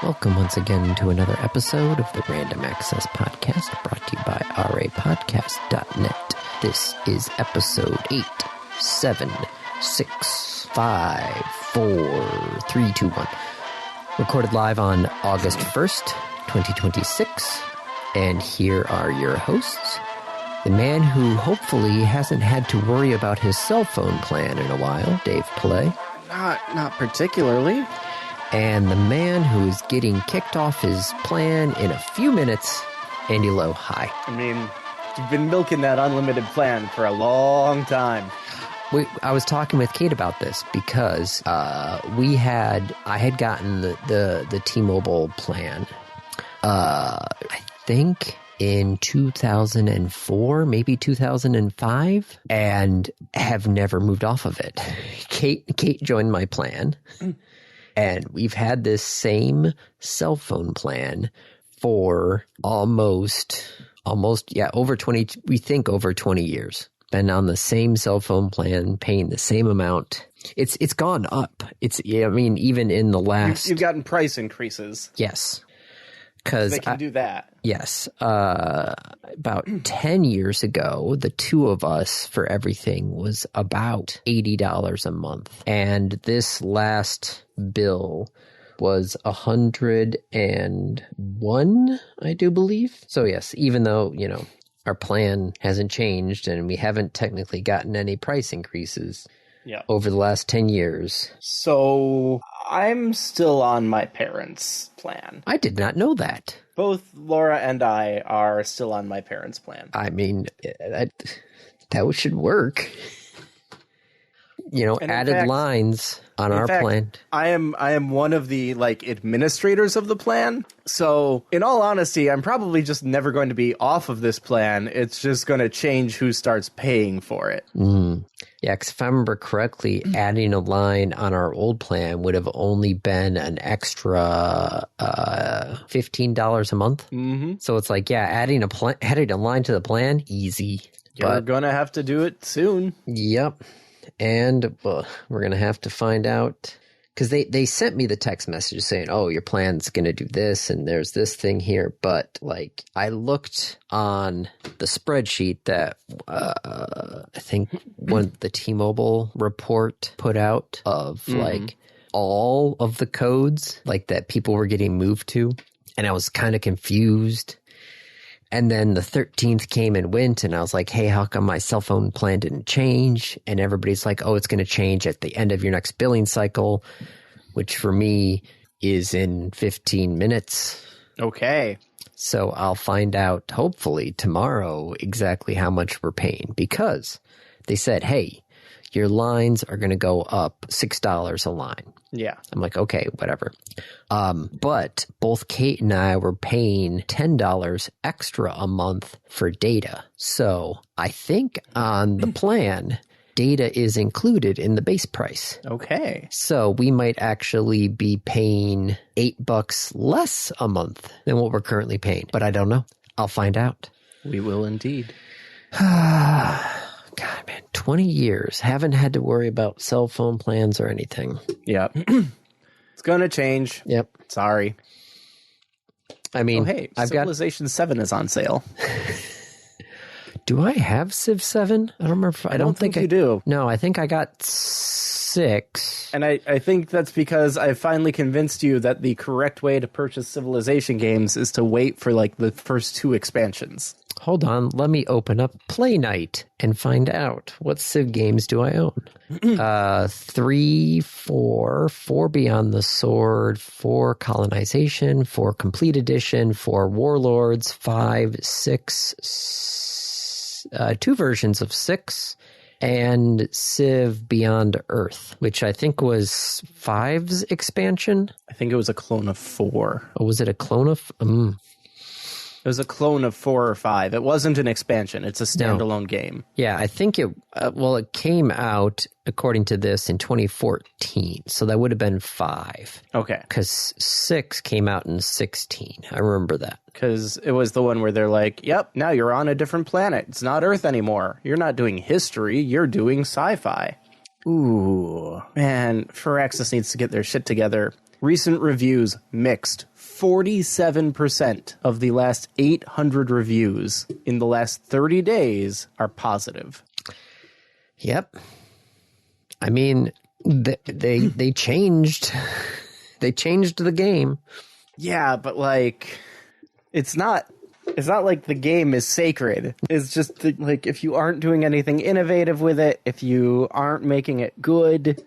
Welcome once again to another episode of the Random Access Podcast, brought to you by rapodcast.net. This is episode 876543321. Recorded live on August 1st, 2026. And here are your hosts. The man who hopefully hasn't had to worry about his cell phone plan in a while, Dave Play. Not particularly. And the man who is getting kicked off his plan in a few minutes, Andy Lowe. Hi. I mean, you've been milking that unlimited plan for a long time. I was talking with Kate about this because I had gotten the T-Mobile plan, I think in 2004, maybe 2005, and have never moved off of it. Kate joined my plan. And we've had this same cell phone plan for almost, over 20, we think over 20 years. Been on the same cell phone plan, paying the same amount. It's gone up. Even in the last... You've gotten price increases. Yes. They can do that. Yes. About 10 years ago, the two of us for everything was about $80 a month. And this last bill was $101, I do believe. So yes, even though, our plan hasn't changed and we haven't technically gotten any price increases over the last 10 years. So I'm still on my parents' plan. I did not know that. Both Laura and I are still on my parents' plan. I mean, that should work. Added lines on our plan. I am one of the administrators of the plan. So in all honesty, I'm probably just never going to be off of this plan. It's just going to change who starts paying for it. Yeah, because if I remember correctly, adding a line on our old plan would have only been an extra $15 a month. Mm-hmm. So it's adding a line to the plan, easy. You're going to have to do it soon. Yep. And we're going to have to find out, because they sent me the text message saying, oh, your plan's going to do this and there's this thing here. But I looked on the spreadsheet that I think the T-Mobile report put out of all of the codes that people were getting moved to. And I was kind of confused. And then the 13th came and went, and I was like, hey, how come my cell phone plan didn't change? And everybody's like, oh, it's going to change at the end of your next billing cycle, which for me is in 15 minutes. Okay. So I'll find out, hopefully, tomorrow exactly how much we're paying, because they said, hey, your lines are going to go up $6 a line. Yeah. I'm like, okay, whatever. But both Kate and I were paying $10 extra a month for data. So I think on the plan, data is included in the base price. Okay. So we might actually be paying $8 less a month than what we're currently paying. But I don't know. I'll find out. We will indeed. God, man, 20 years. Haven't had to worry about cell phone plans or anything. Yep. It's going to change. Yep. Sorry. I mean, Civilization 7 is on sale. Do I have Civ 7? I don't remember. I don't think you do. No, I think I got 6. And I think that's because I finally convinced you that the correct way to purchase Civilization games is to wait for the first 2 expansions. Hold on, let me open up Play Night and find out. What Civ games do I own? 3, 4 Beyond the Sword, 4 Colonization, 4 Complete Edition, 4 Warlords, 5, 6, 2 versions of 6, and Civ Beyond Earth, which I think was 5's expansion. I think it was a clone of 4. Oh, was it a clone of... It was a clone of 4 or 5. It wasn't an expansion. It's a standalone game. Yeah, I think it came out, according to this, in 2014. So that would have been 5. Okay. Because 6 came out in 16. I remember that. Because it was the one where they're like, yep, now you're on a different planet. It's not Earth anymore. You're not doing history. You're doing sci-fi. Ooh, man, Firaxis needs to get their shit together. Recent reviews, mixed. 47% of the last 800 reviews in the last 30 days are positive. Yep. I mean, they changed. They changed the game. Yeah, but like, it's not like the game is sacred. It's just like, if you aren't doing anything innovative with it, if you aren't making it good,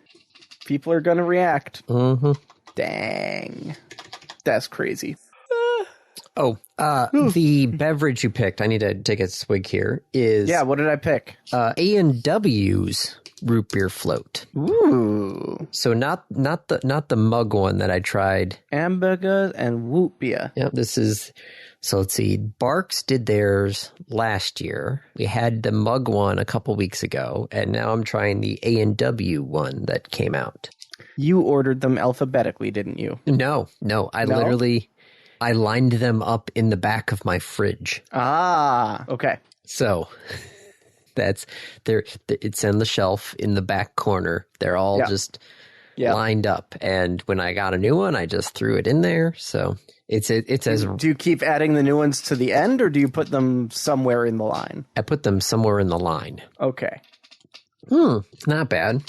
people are gonna react. Mm-hmm. Dang, that's crazy. The beverage you picked, I need to take a swig here, is... Yeah, what did I pick? A&W's root beer float. Ooh. So not the mug one that I tried. Hamburger and whoop beer. Yep, this is... So let's see. Barks did theirs last year. We had the mug one a couple weeks ago, and now I'm trying the A&W one that came out. You ordered them alphabetically, didn't you? No. I lined them up in the back of my fridge. Ah, okay. So that's it's on the shelf in the back corner. They're all just lined up. And when I got a new one, I just threw it in there. So it's as... Do you keep adding the new ones to the end, or do you put them somewhere in the line? I put them somewhere in the line. Okay. Not bad.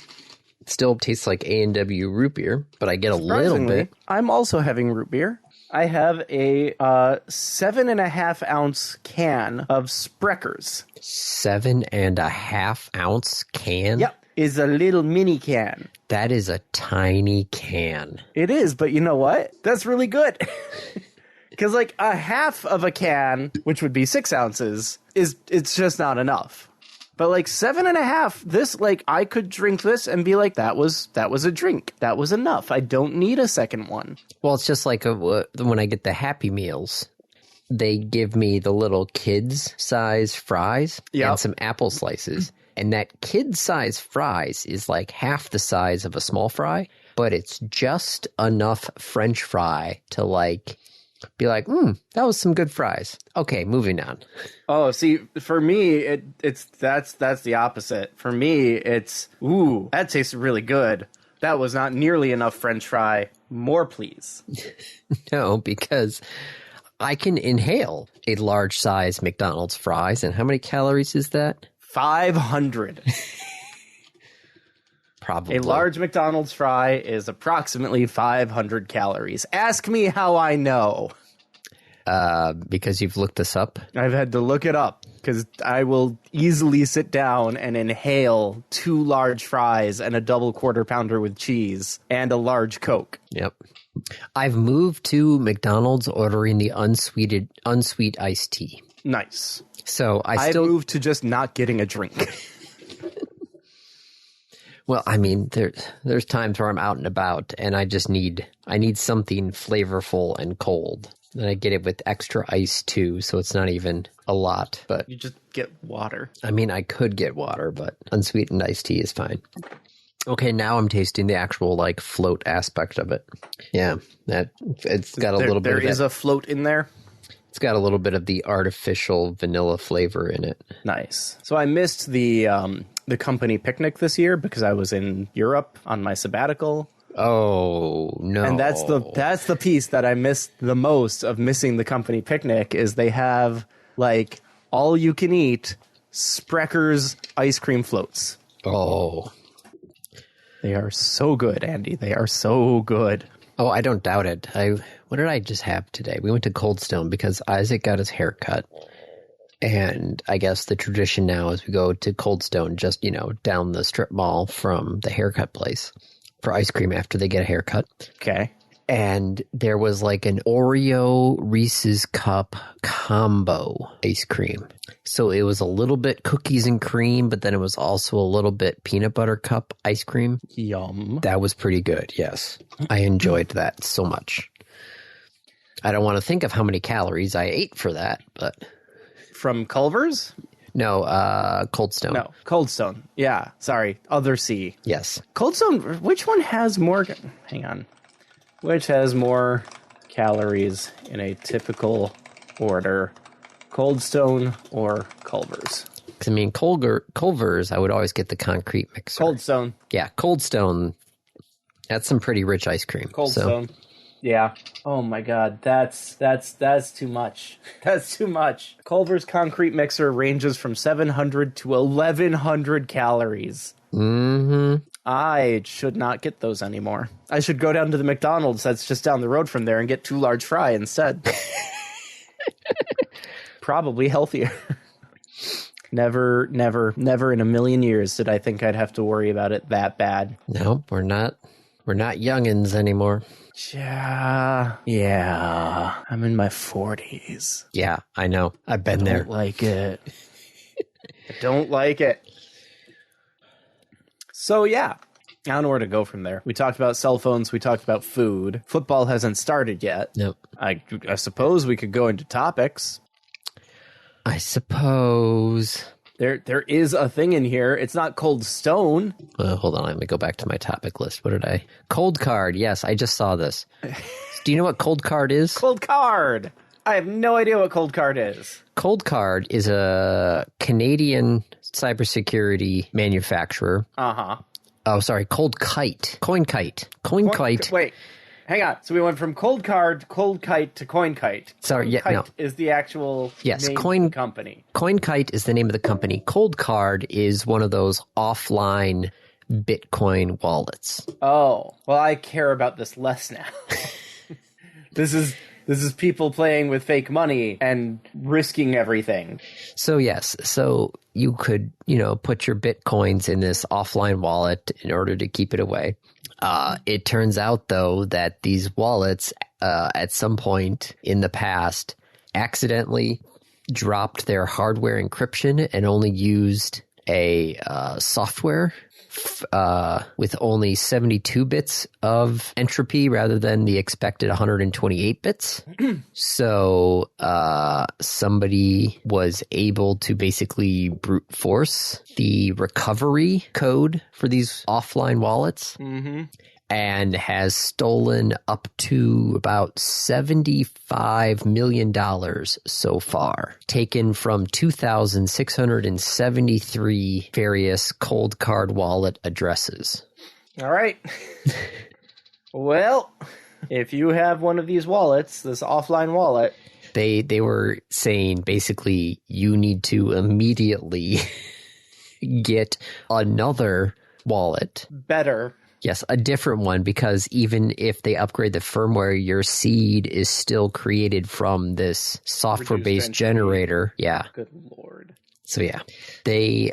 Still tastes like A&W root beer, but I get a little bit. I'm also having root beer. I have a 7.5 ounce can of Spreckers. 7.5 ounce can? Yep. Is a little mini can. That is a tiny can. It is, but you know what? That's really good. Because like a half of a can, which would be 6 ounces, it's just not enough. But like 7.5, this, like, I could drink this and be like, that was a drink. That was enough. I don't need a second one. Well, it's just like when I get the Happy Meals, they give me the little kids size fries and some apple slices. And that kid size fries is like half the size of a small fry, but it's just enough French fry to like be like, that was some good fries. Okay, moving on. Oh, see, for me, that's the opposite. For me, it's, that tastes really good. That was not nearly enough French fry. More, please. No, because I can inhale a large size McDonald's fries. And how many calories is that? 500. Probably. A large McDonald's fry is approximately 500 calories. Ask me how I know. Because you've looked this up? I've had to look it up, because I will easily sit down and inhale 2 large fries and a double quarter pounder with cheese and a large Coke. Yep. I've moved to McDonald's ordering the unsweet iced tea. Nice. So I moved to just not getting a drink. Well, I mean, there's times where I'm out and about and I need something flavorful and cold. And I get it with extra ice too, so it's not even a lot. But you just get water. I mean, I could get water, but unsweetened iced tea is fine. Okay, now I'm tasting the actual like float aspect of it. Yeah, it's got a little bit. There is a float in there. It's got a little bit of the artificial vanilla flavor in it. Nice. So I missed the company picnic this year because I was in Europe on my sabbatical. Oh, no. And that's the piece that I missed the most of missing the company picnic is they have like all you can eat Spreckers ice cream floats. Oh. They are so good, Andy. They are so good. Oh, I don't doubt it. What did I just have today? We went to Cold Stone because Isaac got his hair cut. And I guess the tradition now is we go to Cold Stone just, down the strip mall from the haircut place for ice cream after they get a haircut. Okay. And there was like an Oreo Reese's Cup combo ice cream. So it was a little bit cookies and cream, but then it was also a little bit peanut butter cup ice cream. Yum. That was pretty good, yes. I enjoyed that so much. I don't want to think of how many calories I ate for that, but... From Culver's? No, Cold Stone. No, Cold Stone. Yeah, sorry. Other C. Yes. Cold Stone, which one has more... Hang on. Which has more calories in a typical order? Cold Stone or Culver's? I mean, Culver's, I would always get the concrete mixer. Cold Stone. Yeah, Cold Stone That's some pretty rich ice cream. Cold Stone. Yeah. Oh my God. That's too much. That's too much. Culver's concrete mixer ranges from 700 to 1,100 calories. Mm-hmm. I should not get those anymore. I should go down to the McDonald's that's just down the road from there and get 2 large fry instead. Probably healthier. Never in a million years did I think I'd have to worry about it that bad. No, we're not youngins anymore. Yeah. I'm in my 40s. Yeah, I know. I've been there. I don't like it. I don't like it. So, yeah. I don't know where to go from there. We talked about cell phones. We talked about food. Football hasn't started yet. Nope. I suppose we could go into topics. I suppose. There is a thing in here. It's not Cold Stone. Hold on. Let me go back to my topic list. What did I... Cold Card. Yes, I just saw this. Do you know what Cold Card is? Cold Card. I have no idea what Cold Card is. Cold Card is a Canadian cybersecurity manufacturer. Uh-huh. Oh, sorry. Cold Kite. Coin Kite. Wait. Hang on. So we went from Cold Card, Cold Kite to Coin Kite. Sorry, Coin yeah, Kite no. is the actual name of the company. Coin Kite is the name of the company. Cold Card is one of those offline Bitcoin wallets. Oh, well, I care about this less now. This is people playing with fake money and risking everything. So yes, so you could, put your Bitcoins in this offline wallet in order to keep it away. It turns out, though, that these wallets, at some point in the past, accidentally dropped their hardware encryption and only used a software with only 72 bits of entropy rather than the expected 128 bits. So somebody was able to basically brute force the recovery code for these offline wallets. Mm-hmm. And has stolen up to about $75 million so far, taken from 2,673 various Cold Card wallet addresses. All right. Well, if you have one of these wallets, this offline wallet... They were saying, basically, you need to immediately get another wallet. Better. Yes, a different one, because even if they upgrade the firmware, your seed is still created from this software-based generator. Yeah. Good Lord. So yeah, they,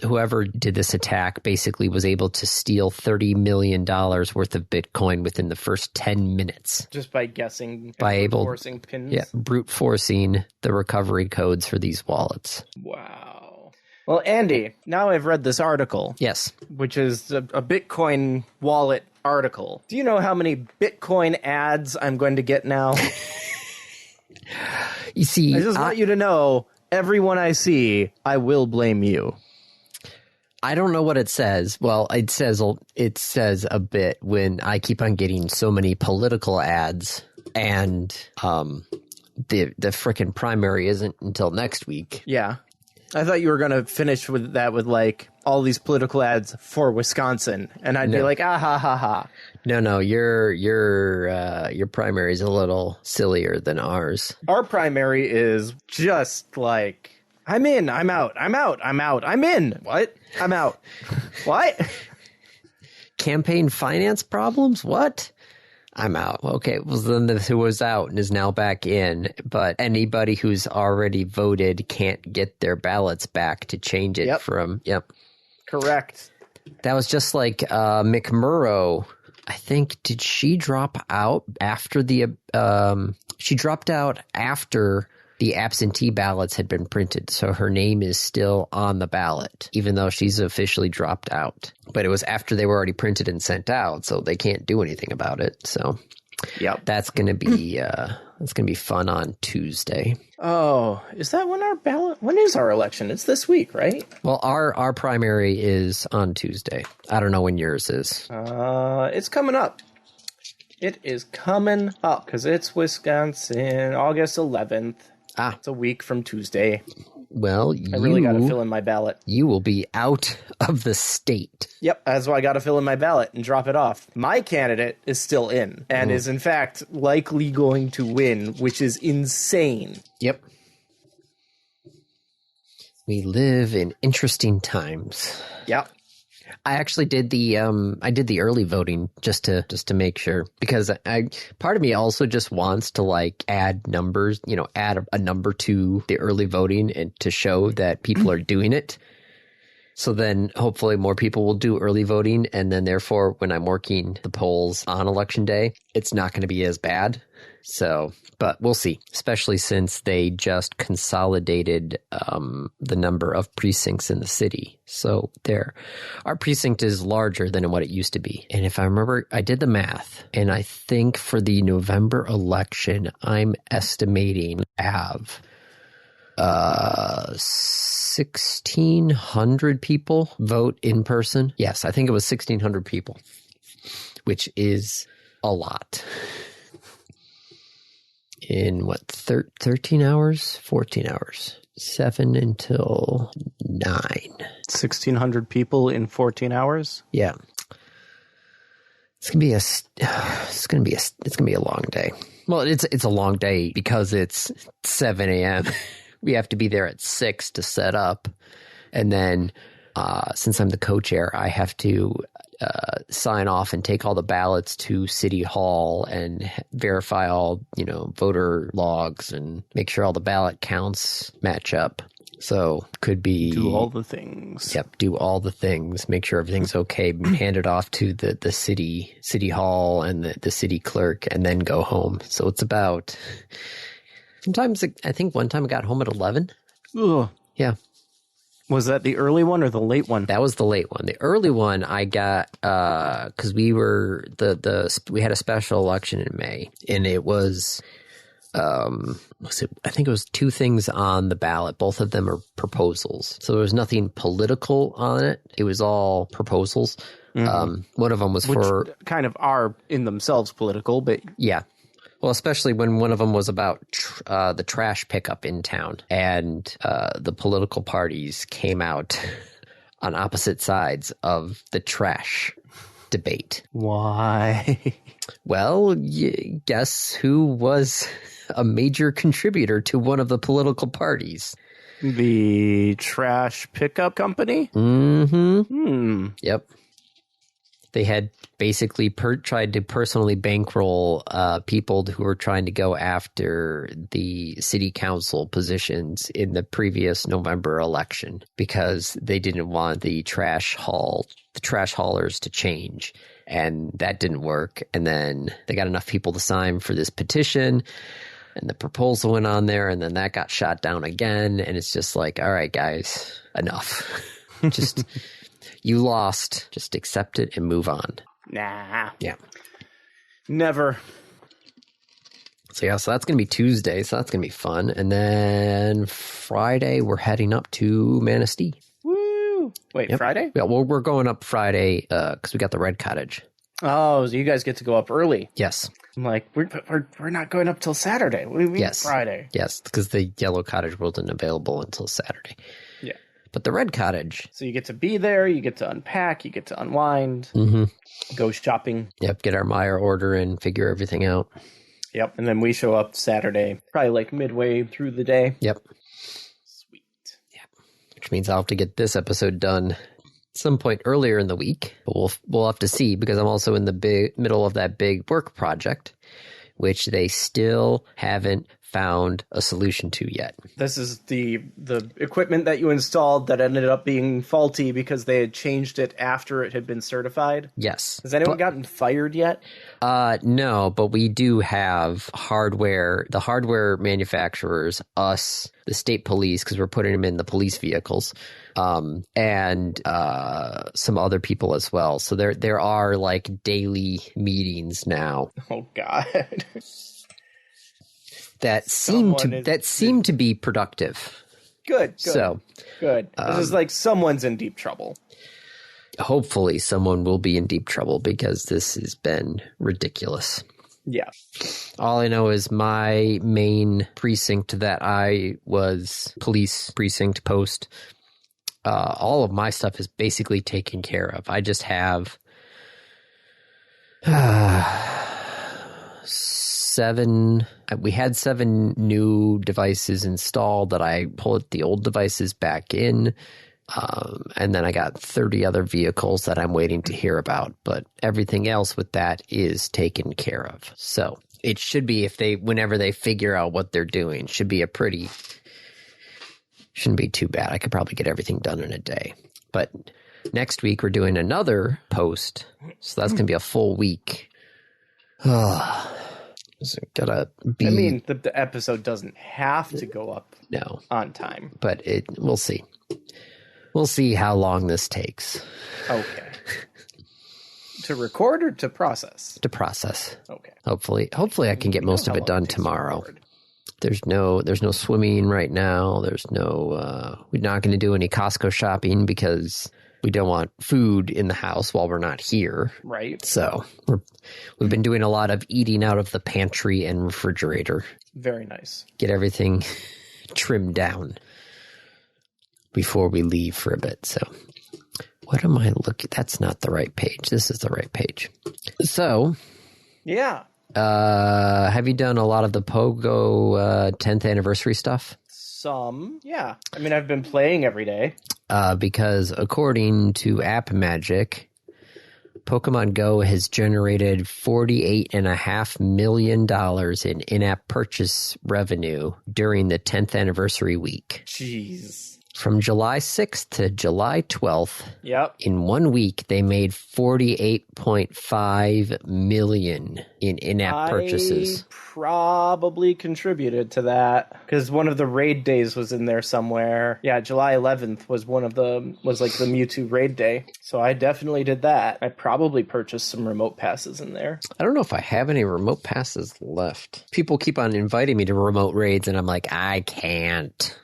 whoever did this attack basically was able to steal $30 million worth of Bitcoin within the first 10 minutes. Just by guessing, forcing pins? Yeah, brute forcing the recovery codes for these wallets. Wow. Well, Andy, now I've read this article. Yes. Which is a Bitcoin wallet article. Do you know how many Bitcoin ads I'm going to get now? You see, I just want you to know, everyone I see, I will blame you. I don't know what it says. Well, it says a bit when I keep on getting so many political ads, and the frickin' primary isn't until next week. Yeah. I thought you were going to finish with that with, like, all these political ads for Wisconsin. And I'd be like, ah, ha, ha, ha. No, your primary is a little sillier than ours. Our primary is just like, I'm in, I'm out, I'm out, I'm out, I'm in. What? I'm out. What? Campaign finance problems? What? I'm out. Okay, well then who was out and is now back in, but anybody who's already voted can't get their ballots back to change it from. Yep. Correct. That was just like McMurrow. I think, did she drop out after she dropped out after the absentee ballots had been printed, so her name is still on the ballot, even though she's officially dropped out. But it was after they were already printed and sent out, so they can't do anything about it. So, that's gonna be fun on Tuesday. Oh, is that when is our election? It's this week, right? Well, our primary is on Tuesday. I don't know when yours is. It's coming up. It is coming up because it's Wisconsin, August 11th. It's a week from Tuesday. Well, I really got to fill in my ballot. You will be out of the state. Yep, that's why I got to fill in my ballot and drop it off. My candidate is still in and is, in fact, likely going to win, which is insane. Yep. We live in interesting times. Yep. I actually did the early voting just to make sure, because part of me also just wants to like add numbers, add a number to the early voting and to show that people are doing it. So then hopefully more people will do early voting, and then therefore when I'm working the polls on election day, it's not going to be as bad. So, but we'll see, especially since they just consolidated the number of precincts in the city. So our precinct is larger than what it used to be. And if I remember, I did the math, and I think for the November election, I'm estimating have 1,600 people vote in person. Yes, I think it was 1,600 people, which is a lot. In what, 13 hours? 14 hours. 7 until 9. 1,600 people in 14 hours? Yeah. It's gonna be a long day. Well, it's a long day because it's 7 a.m. We have to be there at 6 to set up. And then since I'm the co-chair, I have to sign off and take all the ballots to City Hall and verify all, voter logs and make sure all the ballot counts match up. So could be... Do all the things. Yep, do all the things. Make sure everything's okay. Hand it off to the City Hall and the city clerk, and then go home. So it's about... Sometimes, I think one time I got home at 11. Ugh. Yeah. Was that the early one or the late one? That was the late one. The early one I got because we were we had a special election in May, and it was I think it was 2 things on the ballot. Both of them are proposals, so there was nothing political on it. It was all proposals. Mm-hmm. One of them was for kind of are in themselves political, but yeah. Well, especially when one of them was about the trash pickup in town, and the political parties came out on opposite sides of the trash debate. Why? Well, guess who was a major contributor to one of the political parties? The trash pickup company? Mm-hmm. Yep. They had basically tried to personally bankroll people who were trying to go after the city council positions in the previous November election because they didn't want the trash haulers to change. And that didn't work. And then they got enough people to sign for this petition, and the proposal went on there, and then that got shot down again. And it's just like, all right, guys, enough. Just... You lost. Just accept it and move on. Nah. Yeah. Never. So that's going to be Tuesday. So that's going to be fun. And then Friday, we're heading up to Manistee. Woo! Wait, yep. Friday? Yeah, well, we're going up Friday because we got the Red Cottage. Oh, so you guys get to go up early. Yes. I'm like, we're not going up till Saturday. What do you mean Friday? Yes, because the Yellow Cottage wasn't available until Saturday. Yeah. But the Red Cottage. So you get to be there, you get to unpack, you get to unwind, go shopping. Yep, get our Meijer order in, figure everything out. Yep, and then we show up Saturday, probably like midway through the day. Yep. Sweet. Yep. Which means I'll have to get this episode done some point earlier in the week. But we'll have to see, because I'm also in the middle of that big work project, which they still haven't found a solution to yet. This is the equipment that you installed that ended up being faulty because they had changed it after it had been certified? Yes. Has anyone gotten fired yet? No, but we do have hardware, the hardware manufacturers, us, the state police, because we're putting them in the police vehicles, and some other people as well. So there are like daily meetings now. Oh, God. That seem to be productive. Good. So good. This is like someone's in deep trouble. Hopefully someone will be in deep trouble, because this has been ridiculous. Yeah. All I know is my main precinct that I was police precinct post. All of my stuff is basically taken care of. I just have 7. We had 7 new devices installed that I pulled the old devices back in. And then I got 30 other vehicles that I'm waiting to hear about. But everything else with that is taken care of. So it should be, whenever they figure out what they're doing, shouldn't be too bad. I could probably get everything done in a day. But next week we're doing another post. So that's going to be a full week. So the episode doesn't have to go up on time. But we'll see. We'll see how long this takes. Okay. To record or to process? To process. Okay. Hopefully I can get most of it done tomorrow. There's no swimming right now. There's no we're not going to do any Costco shopping because we don't want food in the house while we're not here. Right. So we've been doing a lot of eating out of the pantry and refrigerator. Very nice. Get everything trimmed down before we leave for a bit. So what am I looking? That's not the right page. This is the right page. So yeah. Have you done a lot of the Pogo 10th anniversary stuff? Some, yeah. I mean, I've been playing every day. Because according to App Magic, Pokemon Go has generated $48.5 million in in-app purchase revenue during the 10th anniversary week. Jeez. From July 6th to July 12th, yep. In 1 week, they made $48.5 million in in-app purchases. I probably contributed to that because one of the raid days was in there somewhere. Yeah, July 11th was like the Mewtwo raid day. So I definitely did that. I probably purchased some remote passes in there. I don't know if I have any remote passes left. People keep on inviting me to remote raids, and I'm like, I can't.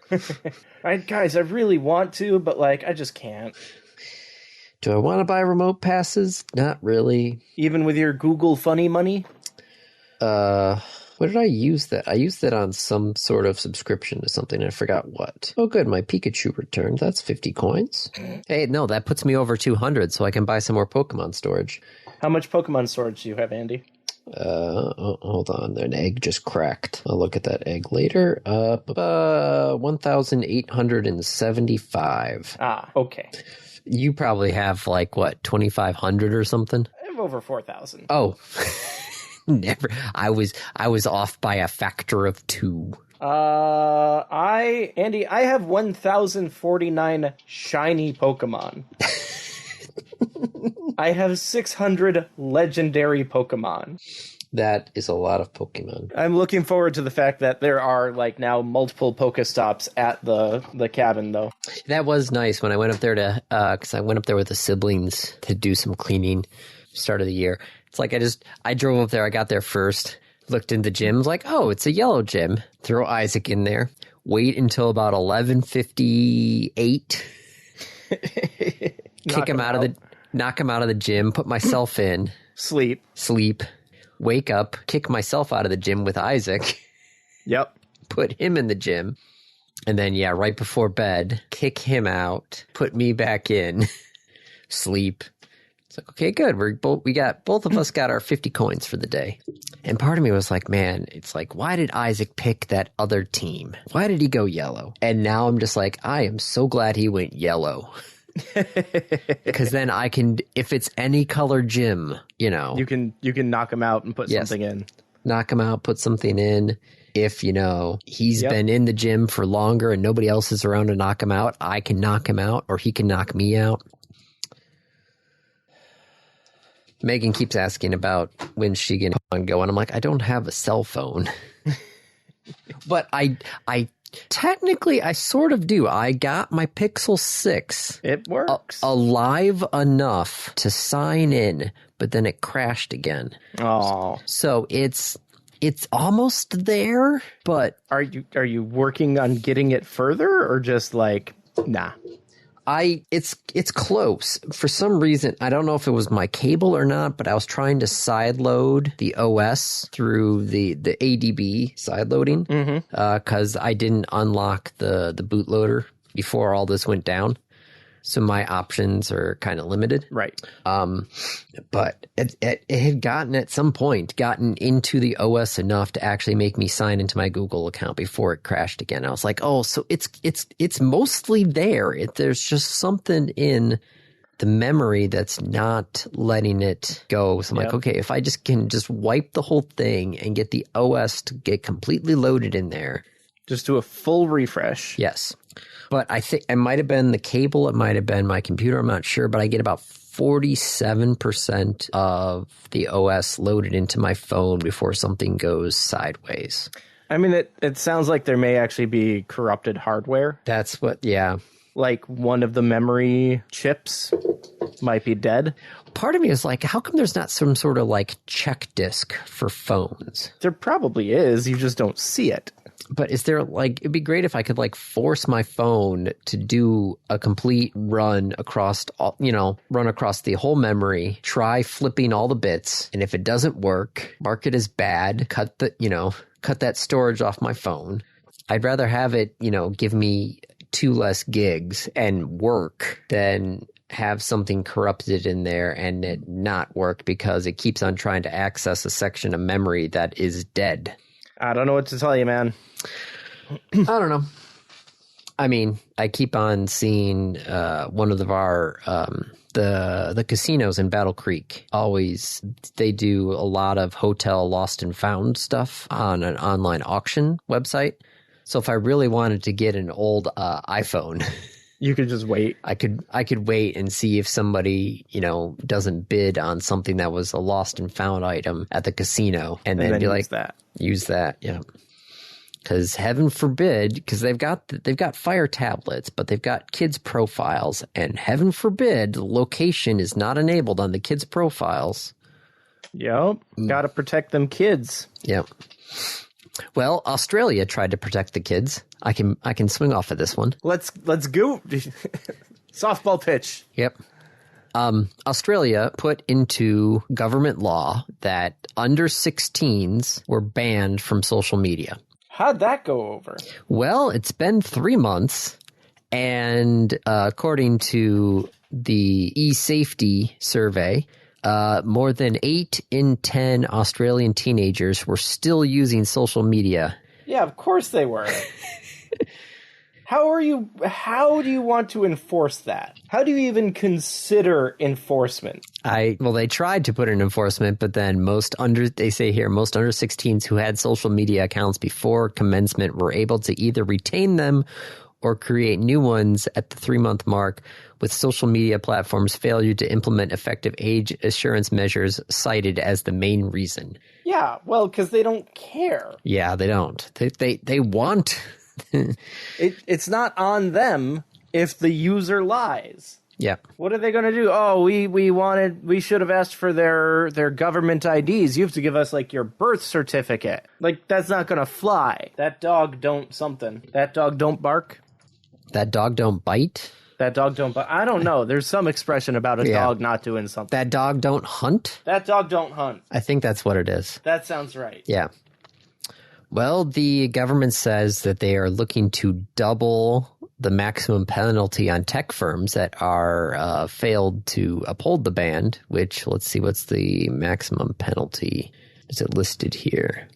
Guys, I really want to, but I just can't. Do I want to buy remote passes? Not really. Even with your Google Funny money? What did I use that? I used it on some sort of subscription to something. I forgot what. Oh, good. My Pikachu returned. That's 50 coins. Hey, no, that puts me over 200, so I can buy some more Pokemon storage. How much Pokemon storage do you have, Andy? Hold on. An egg just cracked. I'll look at that egg later. 1,875. Ah, okay. You probably have 2,500 or something? I have over 4,000. Oh, never. I was off by a factor of 2. Andy, I have 1,049 shiny Pokemon. I have 600 legendary Pokemon. That is a lot of Pokemon. I'm looking forward to the fact that there are now multiple Pokestops at the cabin, though. That was nice when I went up there because I went up there with the siblings to do some cleaning start of the year. It's I drove up there. I got there first, looked in the gym, was like, oh, it's a yellow gym. Throw Isaac in there. Wait until about 11:58. Knock him out of the gym, put myself in. Sleep. Wake up, kick myself out of the gym with Isaac. Yep. Put him in the gym. And then, right before bed, kick him out, put me back in, sleep. It's like, okay, good. Both of us got our 50 coins for the day. And part of me was like, man, it's like, why did Isaac pick that other team? Why did he go yellow? And now I'm just like, I am so glad he went yellow. Because then I can, if it's any color gym, you can knock him out and put something in. Knock him out, put something in. If he's been in the gym for longer and nobody else is around to knock him out, I can knock him out, or he can knock me out. Megan keeps asking about when she can go, and I'm like, I don't have a cell phone. But I technically, I sort of do. I got my Pixel 6. It works. Alive enough to sign in, but then it crashed again. Oh. So it's almost there, but... Are you working on getting it further, or just nah? It's close. For some reason, I don't know if it was my cable or not, but I was trying to sideload the OS through the ADB sideloading because I didn't unlock the bootloader before all this went down. So my options are kind of limited. Right. But it had at some point gotten into the OS enough to actually make me sign into my Google account before it crashed again. I was like, oh, so it's mostly there. There's just something in the memory that's not letting it go. So I'm like, okay, if I can wipe the whole thing and get the OS to get completely loaded in there. Just do a full refresh. Yes. But I think it might have been the cable. It might have been my computer. I'm not sure. But I get about 47% of the OS loaded into my phone before something goes sideways. I mean, it sounds like there may actually be corrupted hardware. That's what, yeah. Like one of the memory chips might be dead. Part of me is like, how come there's not some sort of like check disk for phones? There probably is. You just don't see it. But is there like, it'd be great if I could like force my phone to do a complete run across, run across the whole memory, try flipping all the bits. And if it doesn't work, mark it as bad, cut that storage off my phone. I'd rather have it, give me 2 less gigs and work than have something corrupted in there and it not work because it keeps on trying to access a section of memory that is dead. I don't know what to tell you, man. I don't know. I mean, I keep on seeing one of our the casinos in Battle Creek. Always, they do a lot of hotel lost and found stuff on an online auction website. So if I really wanted to get an old iPhone, you could just wait. I could wait and see if somebody, doesn't bid on something that was a lost and found item at the casino, and then be like, use that, yeah. Because heaven forbid, because they've got Fire tablets, but they've got kids' profiles, and heaven forbid, the location is not enabled on the kids' profiles. Yep, got to protect them kids. Yep. Well, Australia tried to protect the kids. I can swing off of this one. Let's go. Softball pitch. Yep. Australia put into government law that under 16s were banned from social media. How'd that go over? Well, it's been 3 months, and according to the eSafety survey, more than 8 in 10 Australian teenagers were still using social media. Yeah, of course they were. How do you want to enforce that? How do you even consider enforcement? They tried to put in enforcement, but then most under 16s who had social media accounts before commencement were able to either retain them or create new ones at the 3-month mark, with social media platforms' failure to implement effective age assurance measures cited as the main reason. Yeah, well, because they don't care. Yeah, they don't. They want... It's not on them if the user lies. Yeah. What are they going to do? Oh, we should have asked for their government IDs. You have to give us like your birth certificate. Like, that's not going to fly. That dog don't something. That dog don't bark. That dog don't bite. That dog don't bite. I don't know. There's some expression about a dog not doing something. That dog don't hunt. That dog don't hunt. I think that's what it is. That sounds right. Yeah. Well, the government says that they are looking to double the maximum penalty on tech firms that are failed to uphold the ban, which, let's see, what's the maximum penalty? Is it listed here?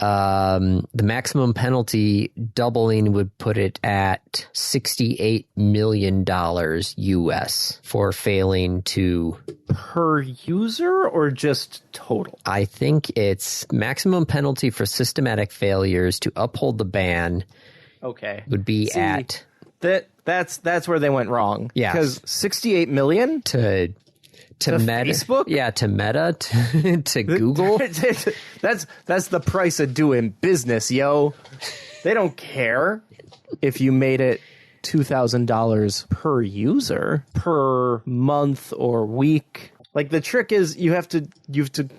The maximum penalty doubling would put it at $68 million US for failing to... Per user or just total? I think it's maximum penalty for systematic failures to uphold the ban. Okay. Would be at... That's where they went wrong. Yeah. Because 68 million? To Meta, Facebook? Yeah, to Meta, to Google. That's the price of doing business, yo. They don't care if you made it $2,000 per user, per month or week. Like, the trick is you have to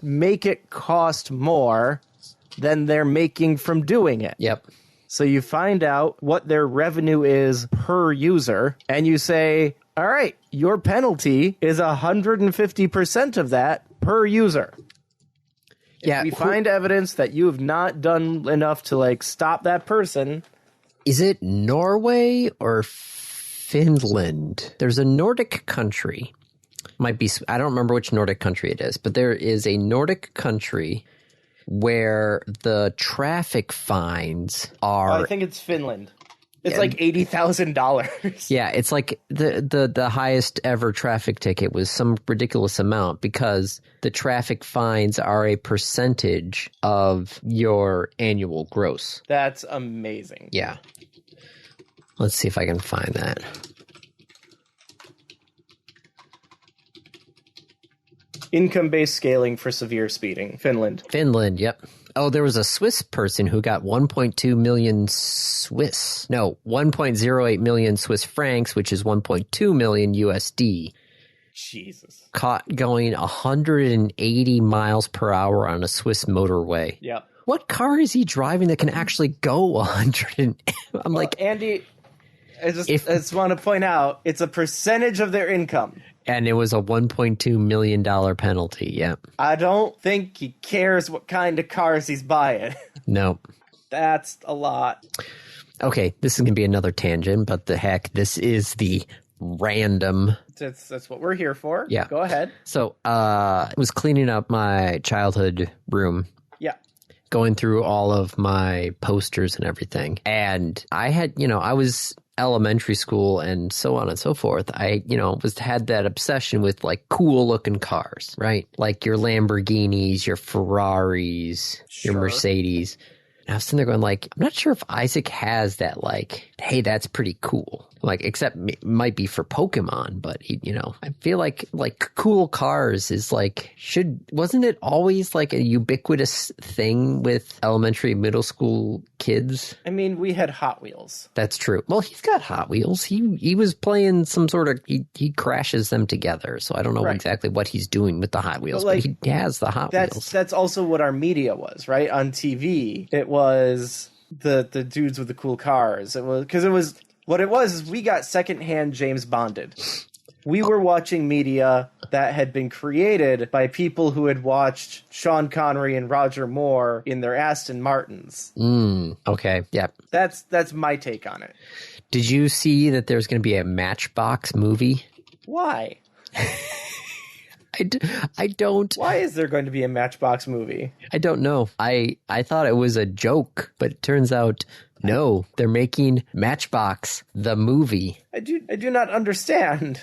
make it cost more than they're making from doing it. Yep. So you find out what their revenue is per user, and you say, all right, your penalty is 150% of that per user. Yeah, we find evidence that you have not done enough to like stop that person. Is it Norway or Finland? There's a Nordic country. Might be, I don't remember which Nordic country it is, but there is a Nordic country where the traffic fines are... I think it's Finland. It's like $80,000. Yeah, it's like the highest ever traffic ticket was some ridiculous amount because the traffic fines are a percentage of your annual gross. That's amazing. Yeah. Let's see if I can find that. Income-based scaling for severe speeding. Finland. Finland, yep. Oh, there was a Swiss person who got 1.2 million 1.08 million Swiss francs, which is 1.2 million USD. Jesus. Caught going 180 miles per hour on a Swiss motorway. Yep. What car is he driving that can actually go 100? I'm like, Andy, I just want to point out, it's a percentage of their income. And it was a $1.2 million penalty, yep. I don't think he cares what kind of cars he's buying. Nope. That's a lot. Okay, this is going to be another tangent, but the heck, this is the random. That's what we're here for. Yeah. Go ahead. So, I was cleaning up my childhood room. Yeah. Going through all of my posters and everything. And I had, I was elementary school and so on and so forth. I, had that obsession with like cool looking cars, right? Like your Lamborghinis, your Ferraris, your Mercedes. And I was sitting there going like, I'm not sure if Isaac has that like, hey, that's pretty cool. Like, except it might be for Pokemon, but I feel like cool cars is like, wasn't it always like a ubiquitous thing with elementary, middle school kids? I mean, we had Hot Wheels. That's true. Well, he's got Hot Wheels. He was playing some sort of, he crashes them together. So I don't know exactly what he's doing with the Hot Wheels, but he has the Hot Wheels. That's also what our media was, right? On TV, it was the dudes with the cool cars. What it was is we got secondhand James Bonded. We were watching media that had been created by people who had watched Sean Connery and Roger Moore in their Aston Martins. Okay, yeah. That's my take on it. Did you see that there's going to be a Matchbox movie? Why? I don't. Why is there going to be a Matchbox movie? I don't know. I thought it was a joke, but it turns out no. They're making Matchbox the movie. I do not understand.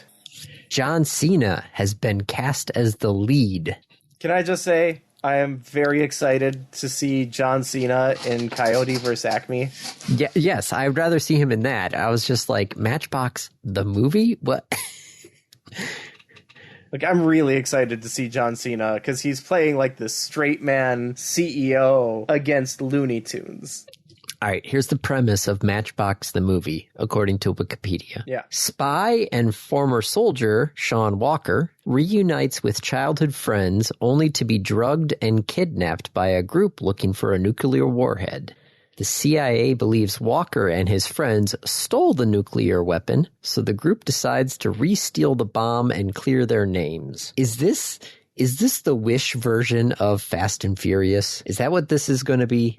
John Cena has been cast as the lead. Can I just say I am very excited to see John Cena in Coyote vs. Acme. Yeah, yes, I'd rather see him in that. I was just like, Matchbox the movie? What? Like, I'm really excited to see John Cena because he's playing like the straight man CEO against Looney Tunes. All right, here's the premise of Matchbox the movie, according to Wikipedia. Yeah. Spy and former soldier Sean Walker reunites with childhood friends only to be drugged and kidnapped by a group looking for a nuclear warhead. The CIA believes Walker and his friends stole the nuclear weapon, so the group decides to re-steal the bomb and clear their names. Is this the Wish version of Fast and Furious? Is that what this is going to be?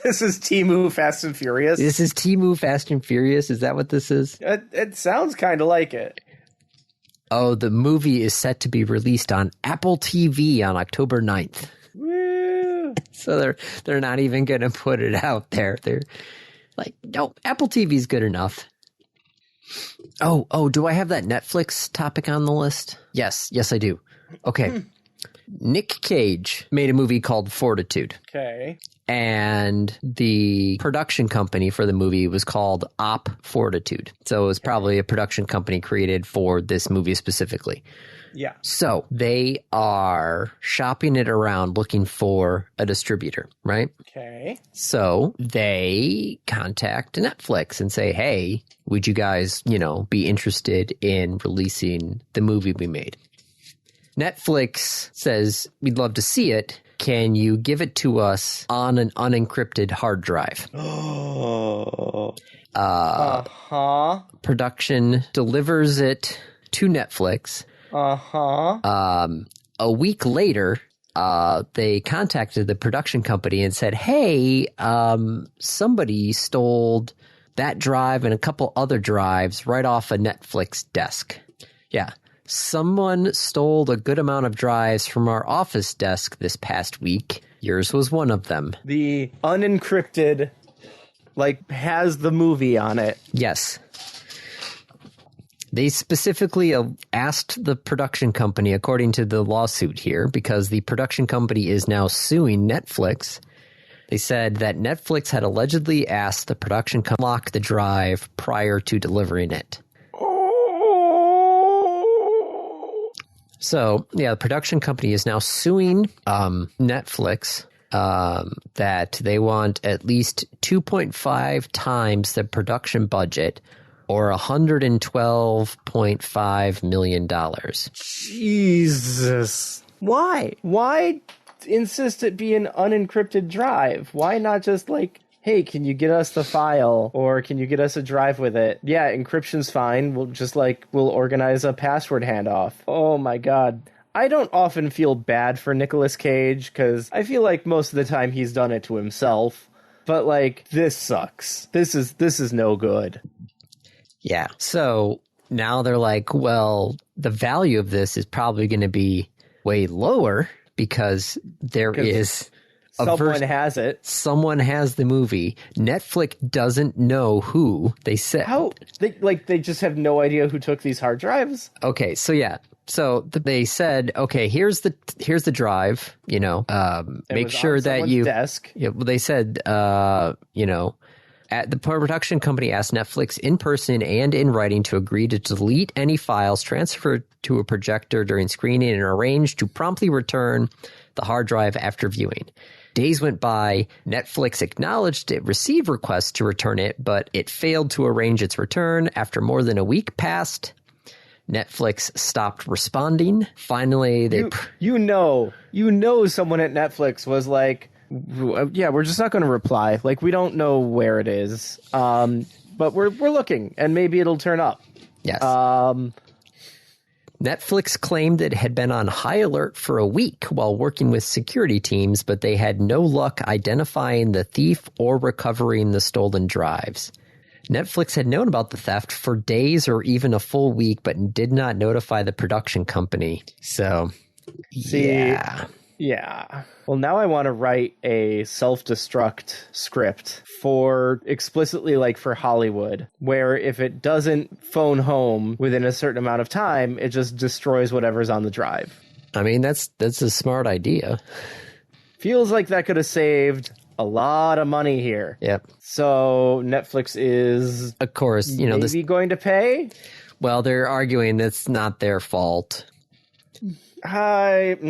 This is Temu Fast and Furious? This is Temu Fast and Furious? Is that what this is? It sounds kind of like it. Oh, the movie is set to be released on Apple TV on October 9th. So they're not even going to put it out there. They're like, no, Apple TV's good enough. Oh, do I have that Netflix topic on the list? Yes, I do. Okay. Nick Cage made a movie called Fortitude. Okay. And the production company for the movie was called Op Fortitude. So it was probably a production company created for this movie specifically. Yeah. So they are shopping it around looking for a distributor, right? Okay. So they contact Netflix and say, hey, would you guys, be interested in releasing the movie we made? Netflix says, we'd love to see it, can you give it to us on an unencrypted hard drive? Production delivers it to Netflix. A week later, they contacted the production company and said, hey, somebody stole that drive and a couple other drives right off a Netflix desk. Yeah. Someone stole a good amount of drives from our office desk this past week. Yours was one of them. The unencrypted, has the movie on it. Yes. They specifically asked the production company, according to the lawsuit here, because the production company is now suing Netflix. They said that Netflix had allegedly asked the production company to lock the drive prior to delivering it. So, yeah, the production company is now suing Netflix that they want at least 2.5 times the production budget, or $112.5 million. Jesus. Why? Why insist it be an unencrypted drive? Why not just hey, can you get us the file, or can you get us a drive with it? Yeah, encryption's fine. We'll just we'll organize a password handoff. Oh my God. I don't often feel bad for Nicolas Cage, because I feel like most of the time he's done it to himself. But this sucks. This is no good. Yeah. So now they're well, the value of this is probably going to be way lower because someone has it. Someone has the movie. Netflix doesn't know who. They said how they just have no idea who took these hard drives. Okay, so yeah. So they said, okay, here's the drive, make sure that you desk. Yeah, well, they said at the production company asked Netflix in person and in writing to agree to delete any files transferred to a projector during screening and arrange to promptly return the hard drive after viewing. Days went by. Netflix acknowledged it received requests to return it, but it failed to arrange its return. After more than a week passed, Netflix stopped responding. Finally, they... You know someone at Netflix was yeah, we're just not going to reply. We don't know where it is. But we're looking, and maybe it'll turn up. Yes. Netflix claimed it had been on high alert for a week while working with security teams, but they had no luck identifying the thief or recovering the stolen drives. Netflix had known about the theft for days or even a full week, but did not notify the production company. So, yeah. Yeah. Well, now I want to write a self-destruct script for explicitly for Hollywood, where if it doesn't phone home within a certain amount of time, it just destroys whatever's on the drive. I mean, that's a smart idea. Feels like that could have saved a lot of money here. Yep. So Netflix is, of course, maybe going to pay? Well, they're arguing that's not their fault. Is it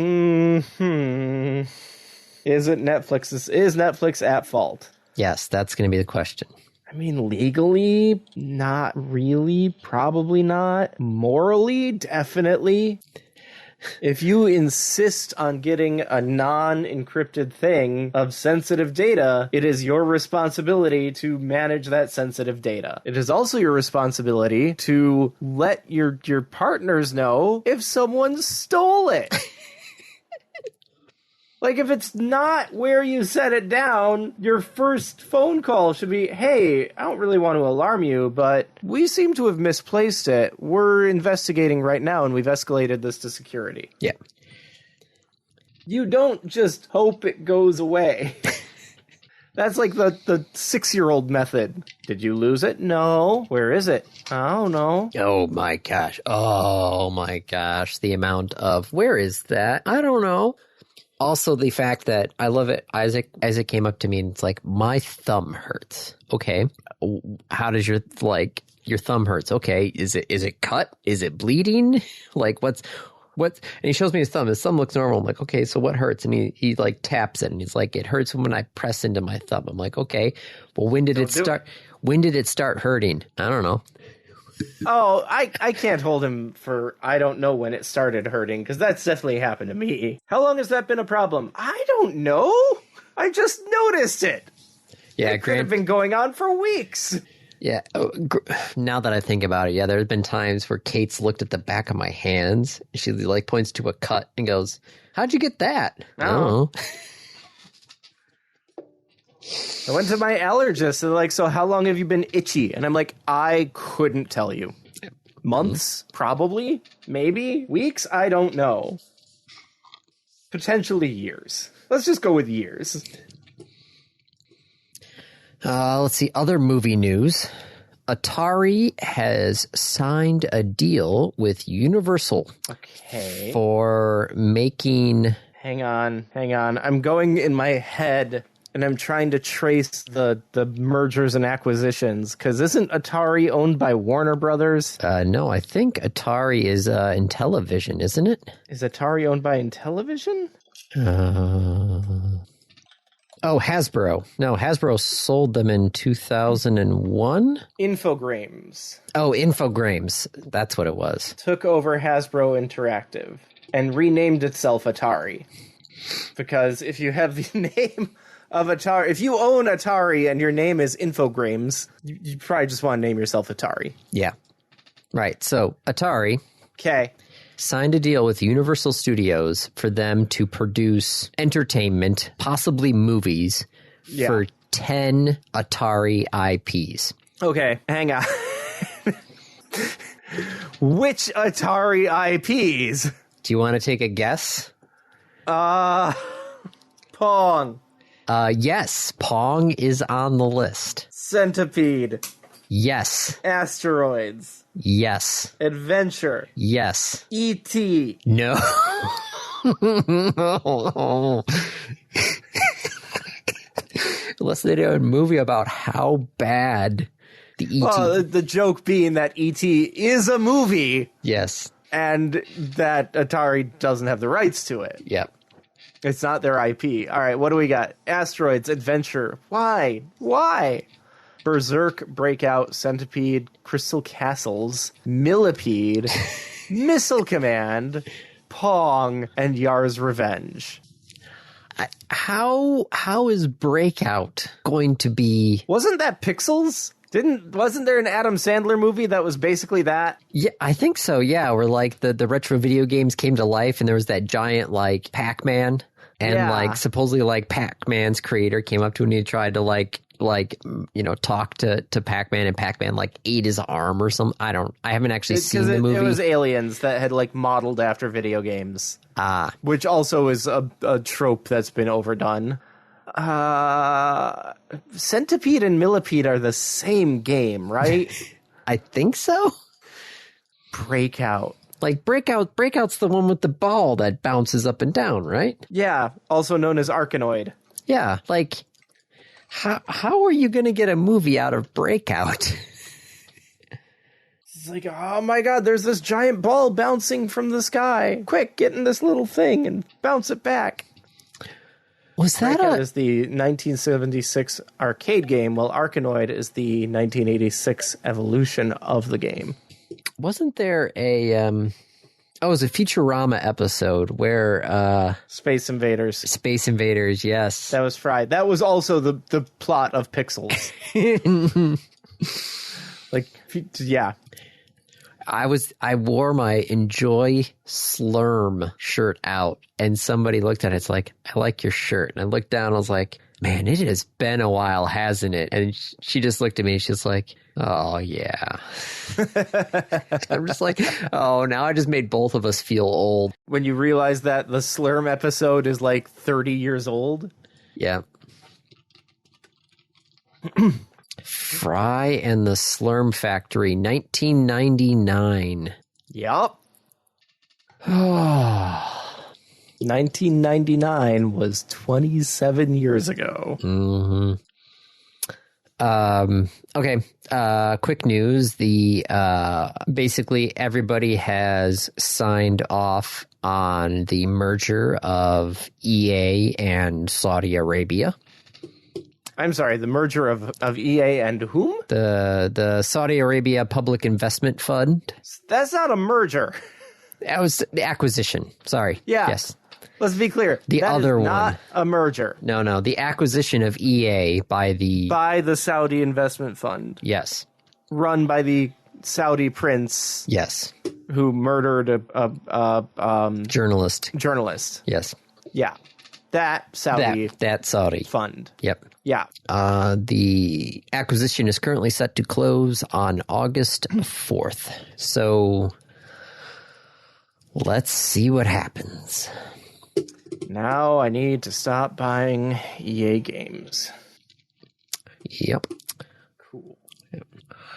Netflix's? Is Netflix at fault? Yes, that's going to be the question. I mean, legally, not really, probably not. Morally, definitely. If you insist on getting a non-encrypted thing of sensitive data, it is your responsibility to manage that sensitive data. It is also your responsibility to let your partners know if someone stole it. If it's not where you set it down, your first phone call should be, hey, I don't really want to alarm you, but we seem to have misplaced it. We're investigating right now, and we've escalated this to security. Yeah. You don't just hope it goes away. That's the 6-year-old method. Did you lose it? No. Where is it? I don't know. Oh my gosh. The amount of, where is that? I don't know. Also, the fact that I love it, Isaac came up to me and it's my thumb hurts. Okay. How does your thumb hurts? Okay. Is it cut? Is it bleeding? What's, and he shows me his thumb. His thumb looks normal. I'm like, okay, so what hurts? And he taps it and he's like, it hurts when I press into my thumb. I'm like, okay, well, when did it start hurting? I don't know. Oh, I can't hold him for I don't know when it started hurting, because that's definitely happened to me. How long has that been a problem? I don't know. I just noticed it. Yeah, It could have been going on for weeks. Yeah. Now that I think about it, yeah, there have been times where Kate's looked at the back of my hands. She like points to a cut and goes, "How'd you get that?" Oh. I went to my allergist and they're like, "So how long have you been itchy?" And I'm like, "I couldn't tell you. Months, probably, maybe weeks. I don't know. Potentially years. Let's just go with years." Let's see. Other movie news. Atari has signed a deal with Universal for making... Hang on. I'm going in my head and I'm trying to trace the mergers and acquisitions, because isn't Atari owned by Warner Brothers? No, I think Atari is Intellivision, isn't it? Is Atari owned by Intellivision? Oh, Hasbro. No, Hasbro sold them in 2001? Infogrames. Oh, Infogrames. That's what it was. Took over Hasbro Interactive and renamed itself Atari. Because if you have the name of Atari, if you own Atari and your name is Infogrames, you probably just want to name yourself Atari. Yeah. Right. So, Atari. Okay. Signed a deal with Universal Studios for them to produce entertainment, possibly movies, for 10 Atari IPs. Okay, hang on. Which Atari IPs? Do you want to take a guess? Pong. Yes, Pong is on the list. Centipede. Yes. Asteroids. Yes. Adventure. Yes. E.T. No. Unless they do a movie about how bad the E.T. Well, the joke being that E.T. is a movie. Yes. And that Atari doesn't have the rights to it. Yep. It's not their IP. All right, what do we got? Asteroids, Adventure. Why? Berserk, Breakout, Centipede, Crystal Castles, Millipede, Missile Command, Pong, and Yar's Revenge. How is Breakout going to be? Wasn't that Pixels? Wasn't there an Adam Sandler movie that was basically that? Yeah, I think so. Yeah, where like the retro video games came to life, and there was that giant like Pac-Man, and like supposedly like Pac-Man's creator came up to him and he tried to like talk to Pac-Man, and Pac-Man like ate his arm or something. I haven't actually seen the movie. It was aliens that had like modeled after video games. Which also is a trope that's been overdone. Centipede and Millipede are the same game, right? I think so. Breakout. Like Breakout's the one with the ball that bounces up and down, right? Yeah, also known as Arkanoid. Yeah, like how are you going to get a movie out of Breakout? It's like, oh my god, there's this giant ball bouncing from the sky. Quick, get in this little thing and bounce it back. Was that Breakout is the 1976 arcade game, while Arkanoid is the 1986 evolution of the game. Wasn't there a it was a Futurama episode where Space Invaders, yes. That was fried. That was also the plot of Pixels. Like, yeah. I wore my Enjoy Slurm shirt out, and somebody looked at it. It's like, I like your shirt. And I looked down, I was like, man, it has been a while, hasn't it? And she just looked at me, and she's like, oh, yeah. I'm just like, oh, now I just made both of us feel old. When you realize that the Slurm episode is like 30 years old? Yeah. Fry and the Slurm Factory, 1999. Yup. 1999 was 27 years ago. Mm-hmm. Okay. Quick news. Basically everybody has signed off on the merger of EA and Saudi Arabia. I'm sorry, the merger of EA and whom? The Saudi Arabia Public Investment Fund. That's not a merger. That was the acquisition. Sorry. Yeah. Yes. Let's be clear. The that other is one. Not a merger. No. The acquisition of EA by the Saudi Investment Fund. Yes. Run by the Saudi prince. Yes. Who murdered a journalist. Yes. Yeah. That Saudi. That Saudi fund. Yep. Yeah. The acquisition is currently set to close on August 4th. So let's see what happens. Now I need to stop buying EA games. Yep. Cool. Yep.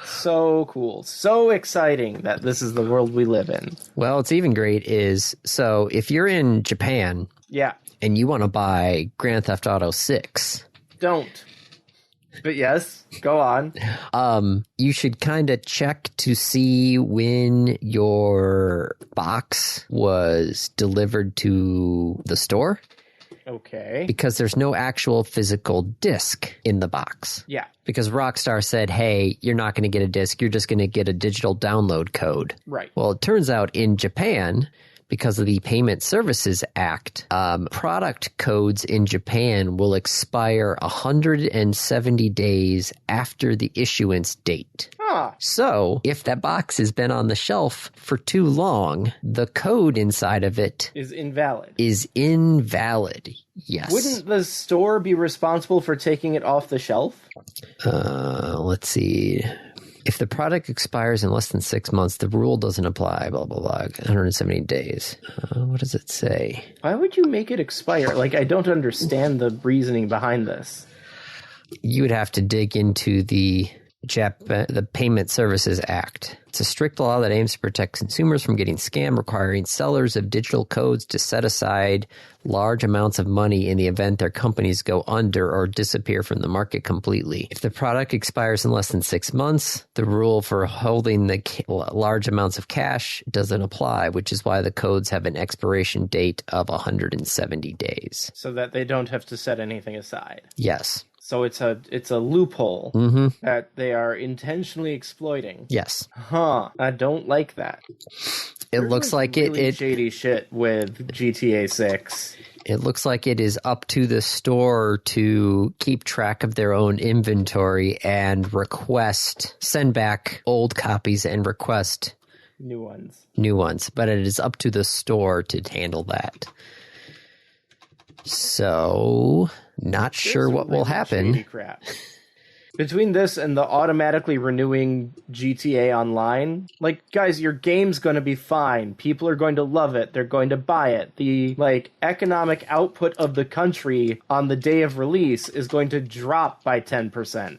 So cool. So exciting that this is the world we live in. Well, what's even great is, so if you're in Japan... Yeah. And you want to buy Grand Theft Auto 6. Don't. But yes, go on. You should kind of check to see when your box was delivered to the store. Okay. Because there's no actual physical disc in the box. Yeah. Because Rockstar said, hey, you're not going to get a disc, you're just going to get a digital download code. Right. Well, it turns out in Japan... because of the Payment Services Act, product codes in Japan will expire 170 days after the issuance date. Huh. So, if that box has been on the shelf for too long, the code inside of it is invalid. Yes. Wouldn't the store be responsible for taking it off the shelf? Let's see. If the product expires in less than 6 months, the rule doesn't apply, blah, blah, blah, 170 days. What does it say? Why would you make it expire? Like, I don't understand the reasoning behind this. You would have to dig into the Payment Services Act. It's a strict law that aims to protect consumers from getting scammed, requiring sellers of digital codes to set aside large amounts of money in the event their companies go under or disappear from the market completely. If the product expires in less than 6 months, the rule for holding the large amounts of cash doesn't apply, which is why the codes have an expiration date of 170 days. So that they don't have to set anything aside. Yes. So it's a loophole that they are intentionally exploiting. Yes. Huh. I don't like that. It looks like really shady shit with GTA 6. It looks like it is up to the store to keep track of their own inventory and send back old copies and request new ones. But it is up to the store to handle that. So, not sure what will happen. Shady crap. Between this and the automatically renewing GTA Online, like, guys, your game's going to be fine. People are going to love it. They're going to buy it. The, economic output of the country on the day of release is going to drop by 10%.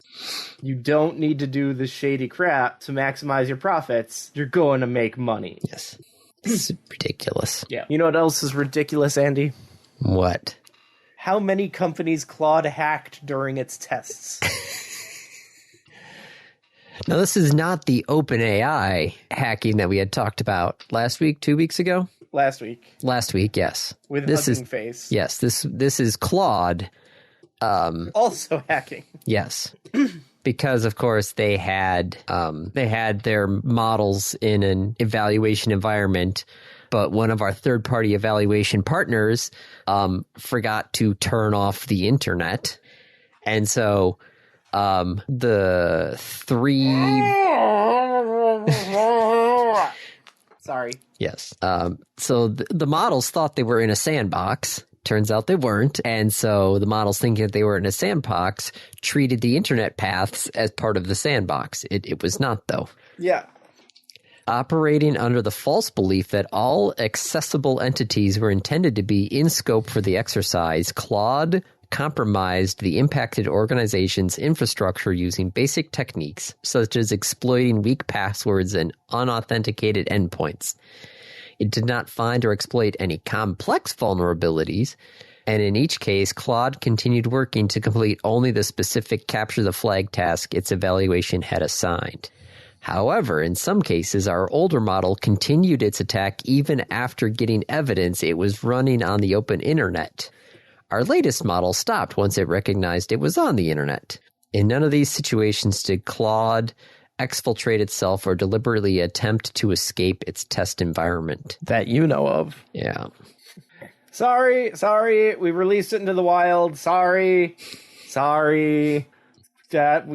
You don't need to do the shady crap to maximize your profits. You're going to make money. Yes. It's ridiculous. Yeah. You know what else is ridiculous, Andy? What? How many companies Claude hacked during its tests? Now, this is not the OpenAI hacking that we had talked about last week, 2 weeks ago? Last week, yes. With Hugging Face. Yes, this is Claude. Also hacking. Yes. Because, of course, they had their models in an evaluation environment, but one of our third-party evaluation partners forgot to turn off the internet. And so the three... Sorry. Yes. So the models thought they were in a sandbox. Turns out they weren't. And so the models, thinking that they were in a sandbox, treated the internet paths as part of the sandbox. It was not, though. Yeah. Operating under the false belief that all accessible entities were intended to be in scope for the exercise, Claude compromised the impacted organization's infrastructure using basic techniques such as exploiting weak passwords and unauthenticated endpoints. It did not find or exploit any complex vulnerabilities, and in each case, Claude continued working to complete only the specific capture the flag task its evaluation had assigned. However, in some cases, our older model continued its attack even after getting evidence it was running on the open internet. Our latest model stopped once it recognized it was on the internet. In none of these situations did Claude exfiltrate itself or deliberately attempt to escape its test environment. That you know of. Yeah. Sorry, we released it into the wild. Sorry. That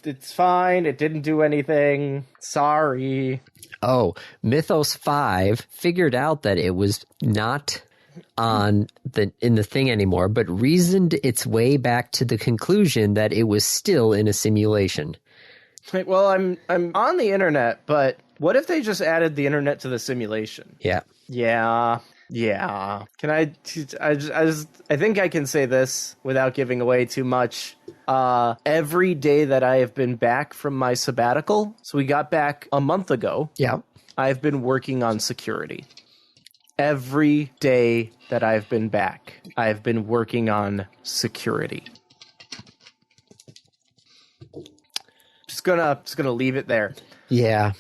it's fine. It didn't do anything. Sorry. Oh, Mythos 5 figured out that it was not in the thing anymore, but reasoned its way back to the conclusion that it was still in a simulation. Wait, well, I'm on the internet, but what if they just added the internet to the simulation? Yeah. Yeah. Can I think I can say this without giving away too much. Every day that I have been back from my sabbatical, so we got back a month ago. Yeah. I've been working on security. Every day that I've been back, I've been working on security. Just gonna leave it there. Yeah.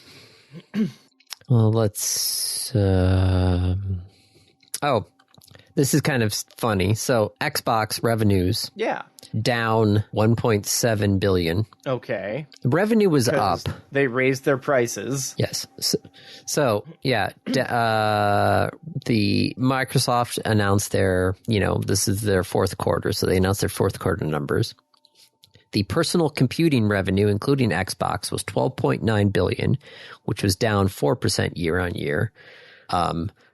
Well, let's... Oh, this is kind of funny. So Xbox revenues Yeah. down 1.7 billion. Okay. The revenue was up. They raised their prices. Yes. So yeah, the Microsoft announced this is their fourth quarter. So they announced their fourth quarter numbers. The personal computing revenue, including Xbox, was 12.9 billion, which was down 4% year on year.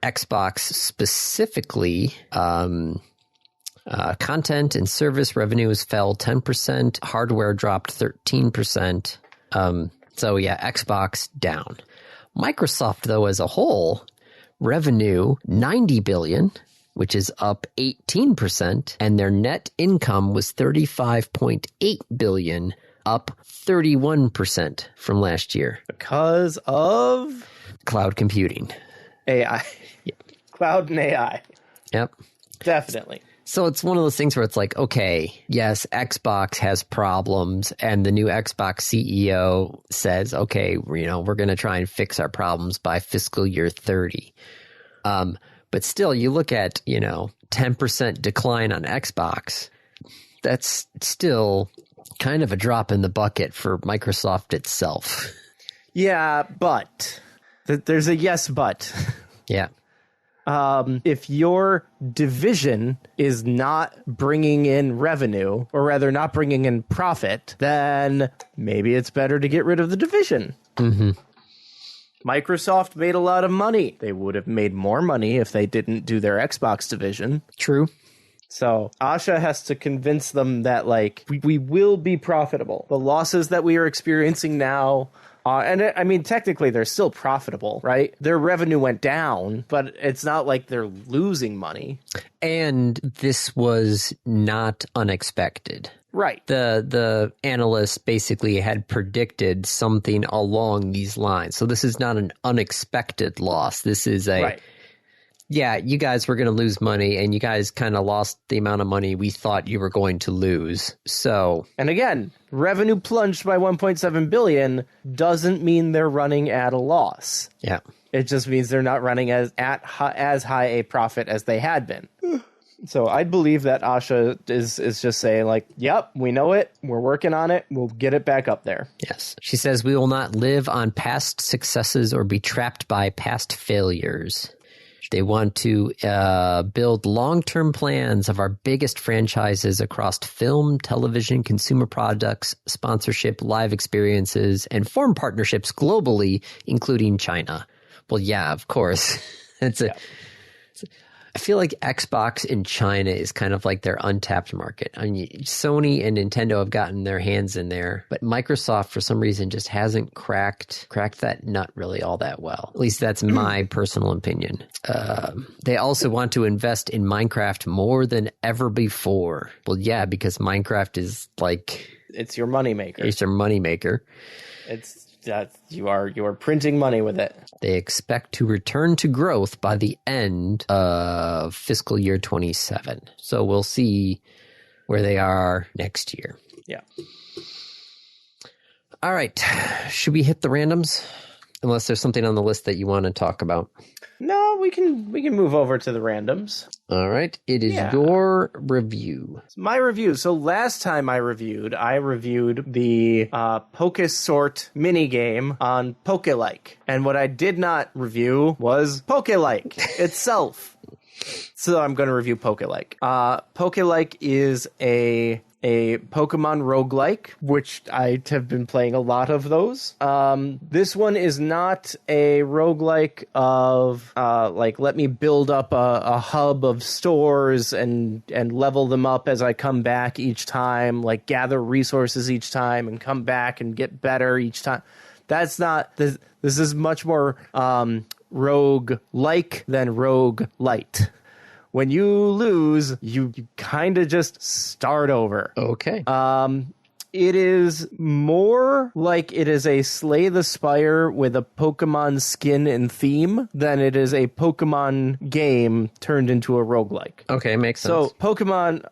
Xbox specifically, content and service revenues fell 10%. Hardware dropped 13%. So yeah, Xbox down. Microsoft, though, as a whole, revenue 90 billion, which is up 18%, and their net income was 35.8 billion, up 31% from last year. Because of cloud computing. AI. Yeah. Cloud and AI. Yep. Definitely. So it's one of those things where it's like, okay, yes, Xbox has problems, and the new Xbox CEO says, okay, we're going to try and fix our problems by fiscal year 30. But still, you look at, 10% decline on Xbox, that's still kind of a drop in the bucket for Microsoft itself. Yeah, but there's a yes, but. Yeah. If your division is not bringing in revenue, or rather not bringing in profit, then maybe it's better to get rid of the division. Mm-hmm. Microsoft made a lot of money. They would have made more money if they didn't do their Xbox division. True. So Asha has to convince them that, we will be profitable. The losses that we are experiencing now, technically they're still profitable, right? Their revenue went down, but it's not like they're losing money. And this was not unexpected. Right. The analysts basically had predicted something along these lines. So this is not an unexpected loss. This is right. Yeah, you guys were going to lose money, and you guys kind of lost the amount of money we thought you were going to lose. So, and again, revenue plunged by 1.7 billion doesn't mean they're running at a loss. Yeah. It just means they're not running as high a profit as they had been. So I believe that Asha is just saying, yep, we know it. We're working on it. We'll get it back up there. Yes. She says, we will not live on past successes or be trapped by past failures. They want to build long-term plans of our biggest franchises across film, television, consumer products, sponsorship, live experiences, and form partnerships globally, including China. Well, yeah, of course. I feel like Xbox in China is kind of like their untapped market. I mean, Sony and Nintendo have gotten their hands in there, but Microsoft, for some reason, just hasn't cracked that nut really all that well. At least that's my personal opinion. They also want to invest in Minecraft more than ever before. Well, yeah, because Minecraft is it's your moneymaker. It's your moneymaker. You are printing money with it. They expect to return to growth by the end of fiscal year 27. So we'll see where they are next year. Yeah. All right. Should we hit the randoms? Unless there's something on the list that you want to talk about. No, we can move over to the randoms. All right. It is your review. It's my review. So last time I reviewed the Pokesort minigame on Pokelike. And what I did not review was Pokelike itself. So I'm going to review Pokelike. Pokelike is a Pokemon roguelike, which I have been playing a lot of those. This one is not a roguelike of let me build up a hub of stores and level them up as I come back each time, like gather resources each time and come back and get better each time. That's not this. This is much more rogue-like than rogue-lite. When you lose, you kind of just start over. Okay. It is more like it is a Slay the Spire with a Pokemon skin and theme than it is a Pokemon game turned into a roguelike. Okay, makes sense. So Pokemon,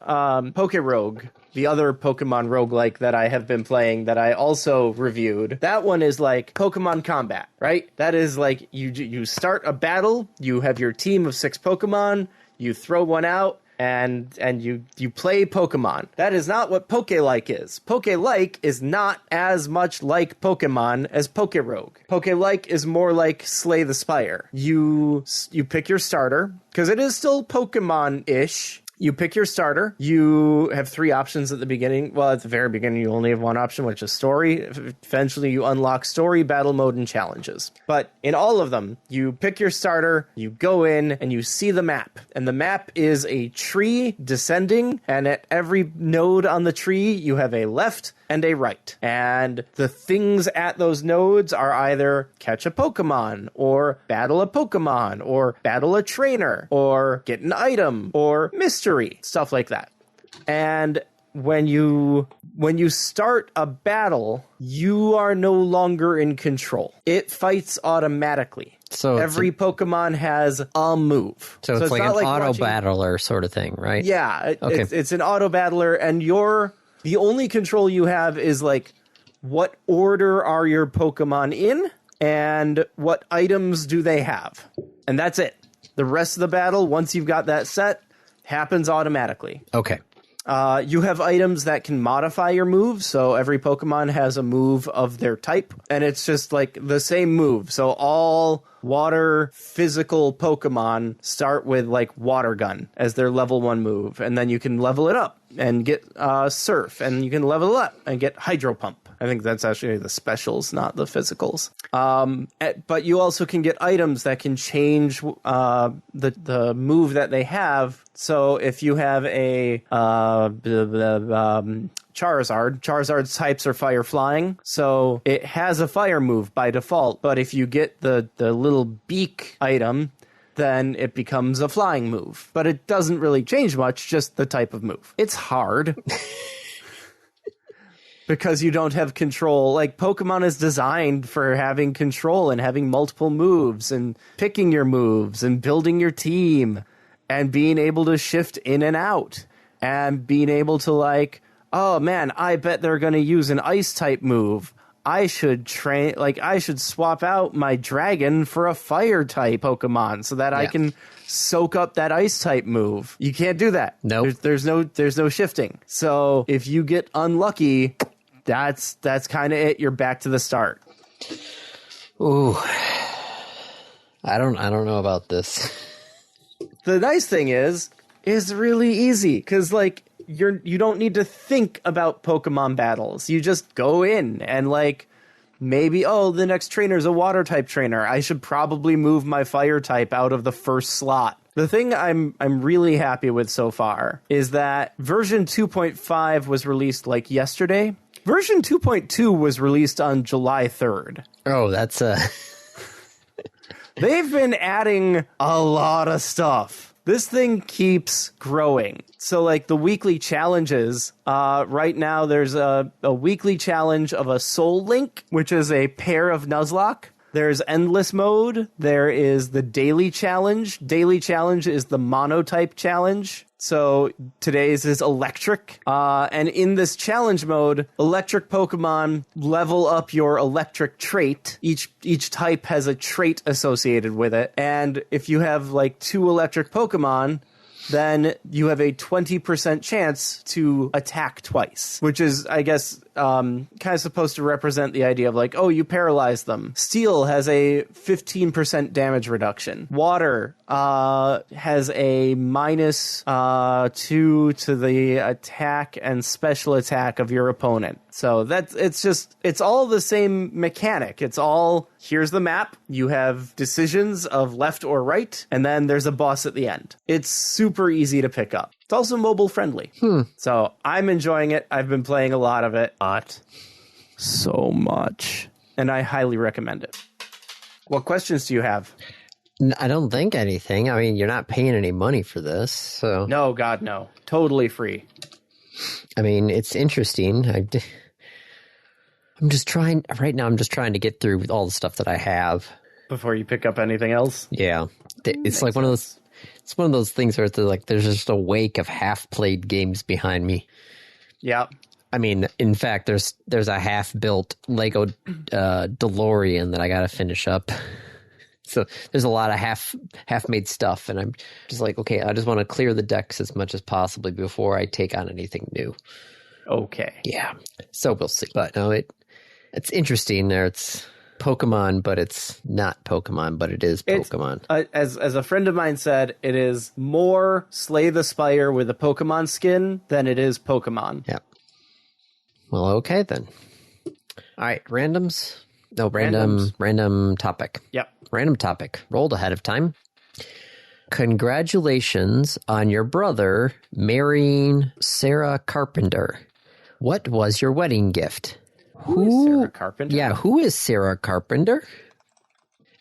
Pokerogue, the other Pokemon roguelike that I have been playing that I also reviewed, that one is like Pokemon Combat, right? That is like you start a battle, you have your team of 6 Pokemon, you throw one out, and you play Pokemon. That is not what Pokelike is. Pokelike is not as much like Pokemon as Pokerogue. Pokelike is more like Slay the Spire. You pick your starter, because it is still Pokemon-ish. You pick your starter. You have 3 options at the beginning. Well, at the very beginning, you only have 1 option, which is story. Eventually, you unlock story, battle mode, and challenges. But in all of them, you pick your starter, you go in, and you see the map. And the map is a tree descending, and at every node on the tree, you have a left and a right. And the things at those nodes are either catch a Pokemon, or battle a Pokemon, or battle a trainer, or get an item, or mystery, stuff like that. And when you start a battle, you are no longer in control. It fights automatically. So every Pokemon has a move. So it's like an auto battler sort of thing, right? Yeah, it's an auto battler, and the only control you have is like what order are your Pokemon in and what items do they have. And that's it. The rest of the battle, once you've got that set, happens automatically. Okay. You have items that can modify your moves, so every Pokemon has a move of their type, and it's just like the same move. So all water physical Pokemon start with like Water Gun as their level 1 move, and then you can level it up and get Surf, and you can level it up and get Hydro Pump. I think that's actually the specials, not the physicals. But you also can get items that can change the move that they have. So if you have a Charizard's types are fire flying, so it has a fire move by default. But if you get the little beak item, then it becomes a flying move. But it doesn't really change much, just the type of move. It's hard. Because you don't have control. Like, Pokemon is designed for having control and having multiple moves and picking your moves and building your team and being able to shift in and out and being able to like, oh man, I bet they're going to use an ice type move. I should swap out my dragon for a fire type Pokemon so that I can soak up that ice type move. You can't do that. No, nope. There's no shifting. So if you get unlucky, that's kind of it. You're back to the start. Ooh, I don't know about this. The nice thing is really easy because like you don't need to think about Pokemon battles. You just go in and like maybe the next trainer is a water type trainer. I should probably move my fire type out of the first slot. The thing I'm really happy with so far is that version 2.5 was released like yesterday. Version 2.2 was released on July 3rd. Oh, that's They've been adding a lot of stuff. This thing keeps growing. So like the weekly challenges, right now there's a weekly challenge of a Soul Link, which is a pair of Nuzlocke. There's Endless Mode. There is the Daily Challenge. Daily Challenge is the Monotype Challenge. So today's is electric. And in this challenge mode, electric Pokemon level up your electric trait. Each type has a trait associated with it. And if you have like 2 electric Pokemon, then you have a 20% chance to attack twice, which is, I guess, kind of supposed to represent the idea of like, oh, you paralyze them. Steel has a 15% damage reduction. Water has a minus 2 to the attack and special attack of your opponent. So it's all the same mechanic. It's all, here's the map. You have decisions of left or right, and then there's a boss at the end. It's super easy to pick up. It's also mobile friendly. So I'm enjoying it. I've been playing a lot of it. Not so much. And I highly recommend it. What questions do you have? I don't think anything. I mean, you're not paying any money for this, so... No, God, no. Totally free. I mean, it's interesting. I'm just trying to get through all the stuff that I have. Before you pick up anything else? Yeah. It's like one of those things where there's just a wake of half-played games behind me. Yeah. I mean, in fact, there's a half-built Lego DeLorean that I got to finish up. So there's a lot of half-made stuff, and I'm just like, okay, I just want to clear the decks as much as possibly before I take on anything new. Okay. Yeah. So we'll see. But no, it's interesting there. It's Pokemon, but it's not Pokemon, but it is Pokemon. As a friend of mine said, it is more Slay the Spire with a Pokemon skin than it is Pokemon. Yeah. Well, okay then. All right, randoms. No, random topic. Yep. Random topic. Rolled ahead of time. Congratulations on your brother marrying Sara Carpenter. What was your wedding gift? Who is Sara Carpenter? Yeah, who is Sara Carpenter?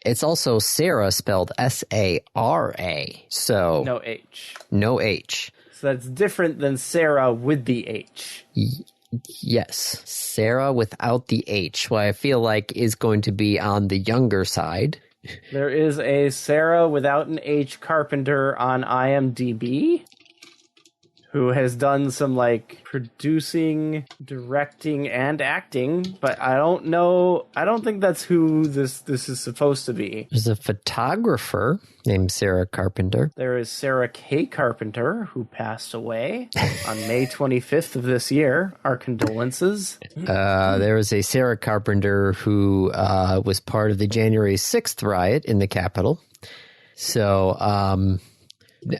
It's also Sarah spelled S-A-R-A. So No H. No H. So that's different than Sarah with the H. Yes. Sarah without the H, what I feel like is going to be on the younger side. There is a Sarah without an H Carpenter on IMDb who has done some producing, directing, and acting, but I don't know. I don't think that's who this is supposed to be. There's a photographer named Sara Carpenter. There is Sara K. Carpenter, who passed away on May 25th of this year. Our condolences. There was a Sara Carpenter who was part of the January 6th riot in the Capitol. So,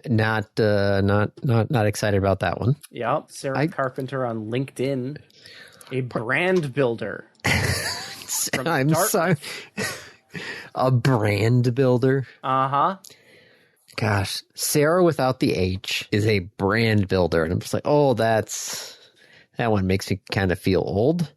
not excited about that one. Yep, Sara Carpenter on LinkedIn, a brand builder. I'm sorry. A brand builder? Uh-huh. Gosh, Sarah without the H is a brand builder. And I'm just like, oh, that one makes me kind of feel old.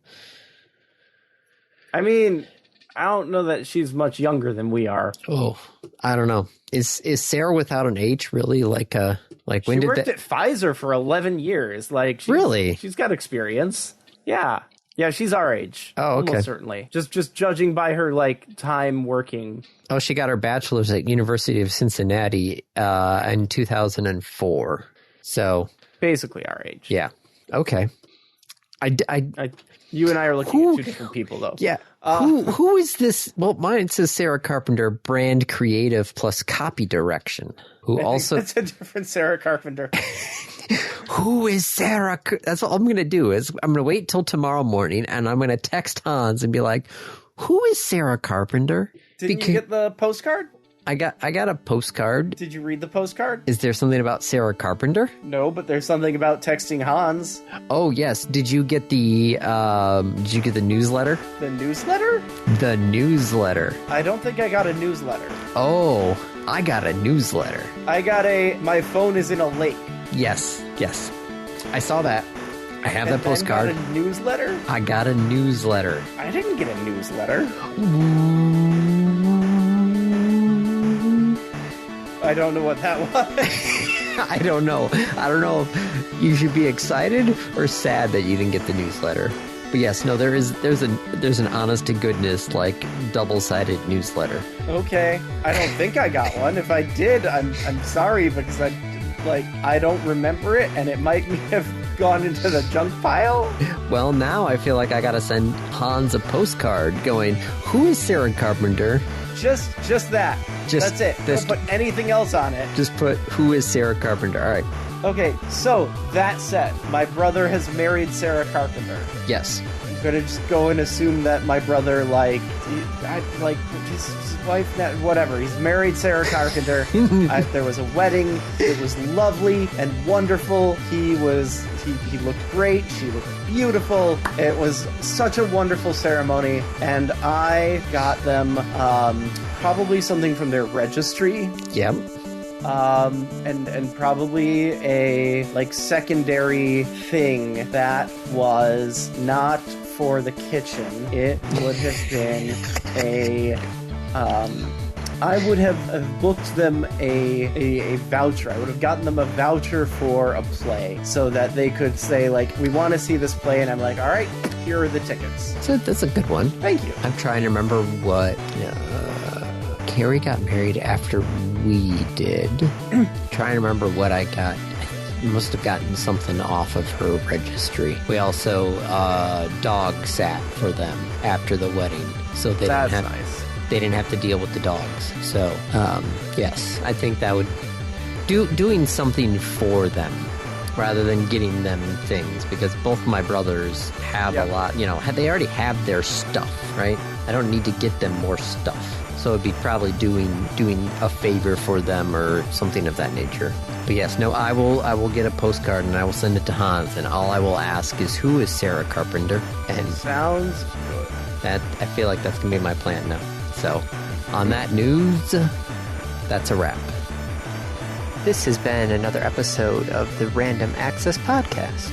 I mean, I don't know that she's much younger than we are. Oh, I don't know. Is Sarah without an H really when she worked at Pfizer for 11 years. Really? She's got experience. Yeah. Yeah, she's our age. Oh, okay. Almost certainly. Just judging by her time working. Oh, she got her bachelor's at University of Cincinnati in 2004. So basically our age. Yeah. Okay. You and I are looking at two different people, though. Yeah. Who is this? Well, mine says Sara Carpenter, brand creative plus copy direction. That's a different Sara Carpenter. Who is Sarah? That's all I'm going to do is I'm going to wait till tomorrow morning and I'm going to text Hans and be like, who is Sara Carpenter? Didn't you get the postcard? I got a postcard. Did you read the postcard? Is there something about Sara Carpenter? No, but there's something about texting Hans. Oh, yes. Did you get the newsletter? The newsletter? The newsletter. I don't think I got a newsletter. Oh, I got a newsletter. I got my phone is in a lake. Yes. I saw that. I have that postcard. You got a newsletter? I got a newsletter. I didn't get a newsletter. I don't know what that was. I don't know. I don't know if you should be excited or sad that you didn't get the newsletter. But yes, no, there's an honest to goodness double-sided newsletter. Okay, I don't think I got one. If I did, I'm sorry because like, I don't remember it, and it might have gone into the junk pile. Well, now I feel like I gotta send Hans a postcard going, who is Sara Carpenter? Just that. That's it. Don't put anything else on it. Just put, who is Sara Carpenter? All right. Okay, so, that said, my brother has married Sara Carpenter. Yes. I'm gonna just go and assume that my brother, like his wife, whatever. He's married Sara Carpenter. There was a wedding. It was lovely and wonderful. He looked great. She looked beautiful. It was such a wonderful ceremony, and I got them probably something from their registry. Yep. And probably a like secondary thing that was not for the kitchen. It would have been I would have booked them a voucher. I would have gotten them a voucher for a play so that they could say, like, we want to see this play, and I'm like, all right, here are the tickets. So that's a good one. Thank you. I'm trying to remember what Carrie got married after we did. Trying to remember what I got. I must have gotten something off of her registry. We also dog sat for them after the wedding, so they didn't have to deal with the dogs. So yes, I think that would doing something for them rather than getting them things, because both of my brothers have a lot. You know, they already have their stuff, right? I don't need to get them more stuff. So it'd be probably doing a favor for them or something of that nature. But yes, no, I will get a postcard and I will send it to Hans, and all I will ask is, who is Sara Carpenter? And sounds good. That I feel like that's gonna be my plan now. So, on that news, that's a wrap. This has been another episode of the Random Access Podcast.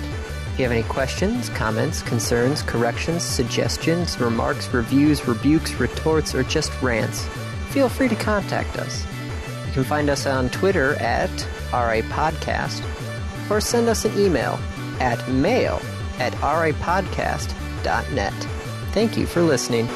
If you have any questions, comments, concerns, corrections, suggestions, remarks, reviews, rebukes, retorts, or just rants, feel free to contact us. You can find us on Twitter at RAPodcast, or send us an email at mail@rapodcast.net. Thank you for listening.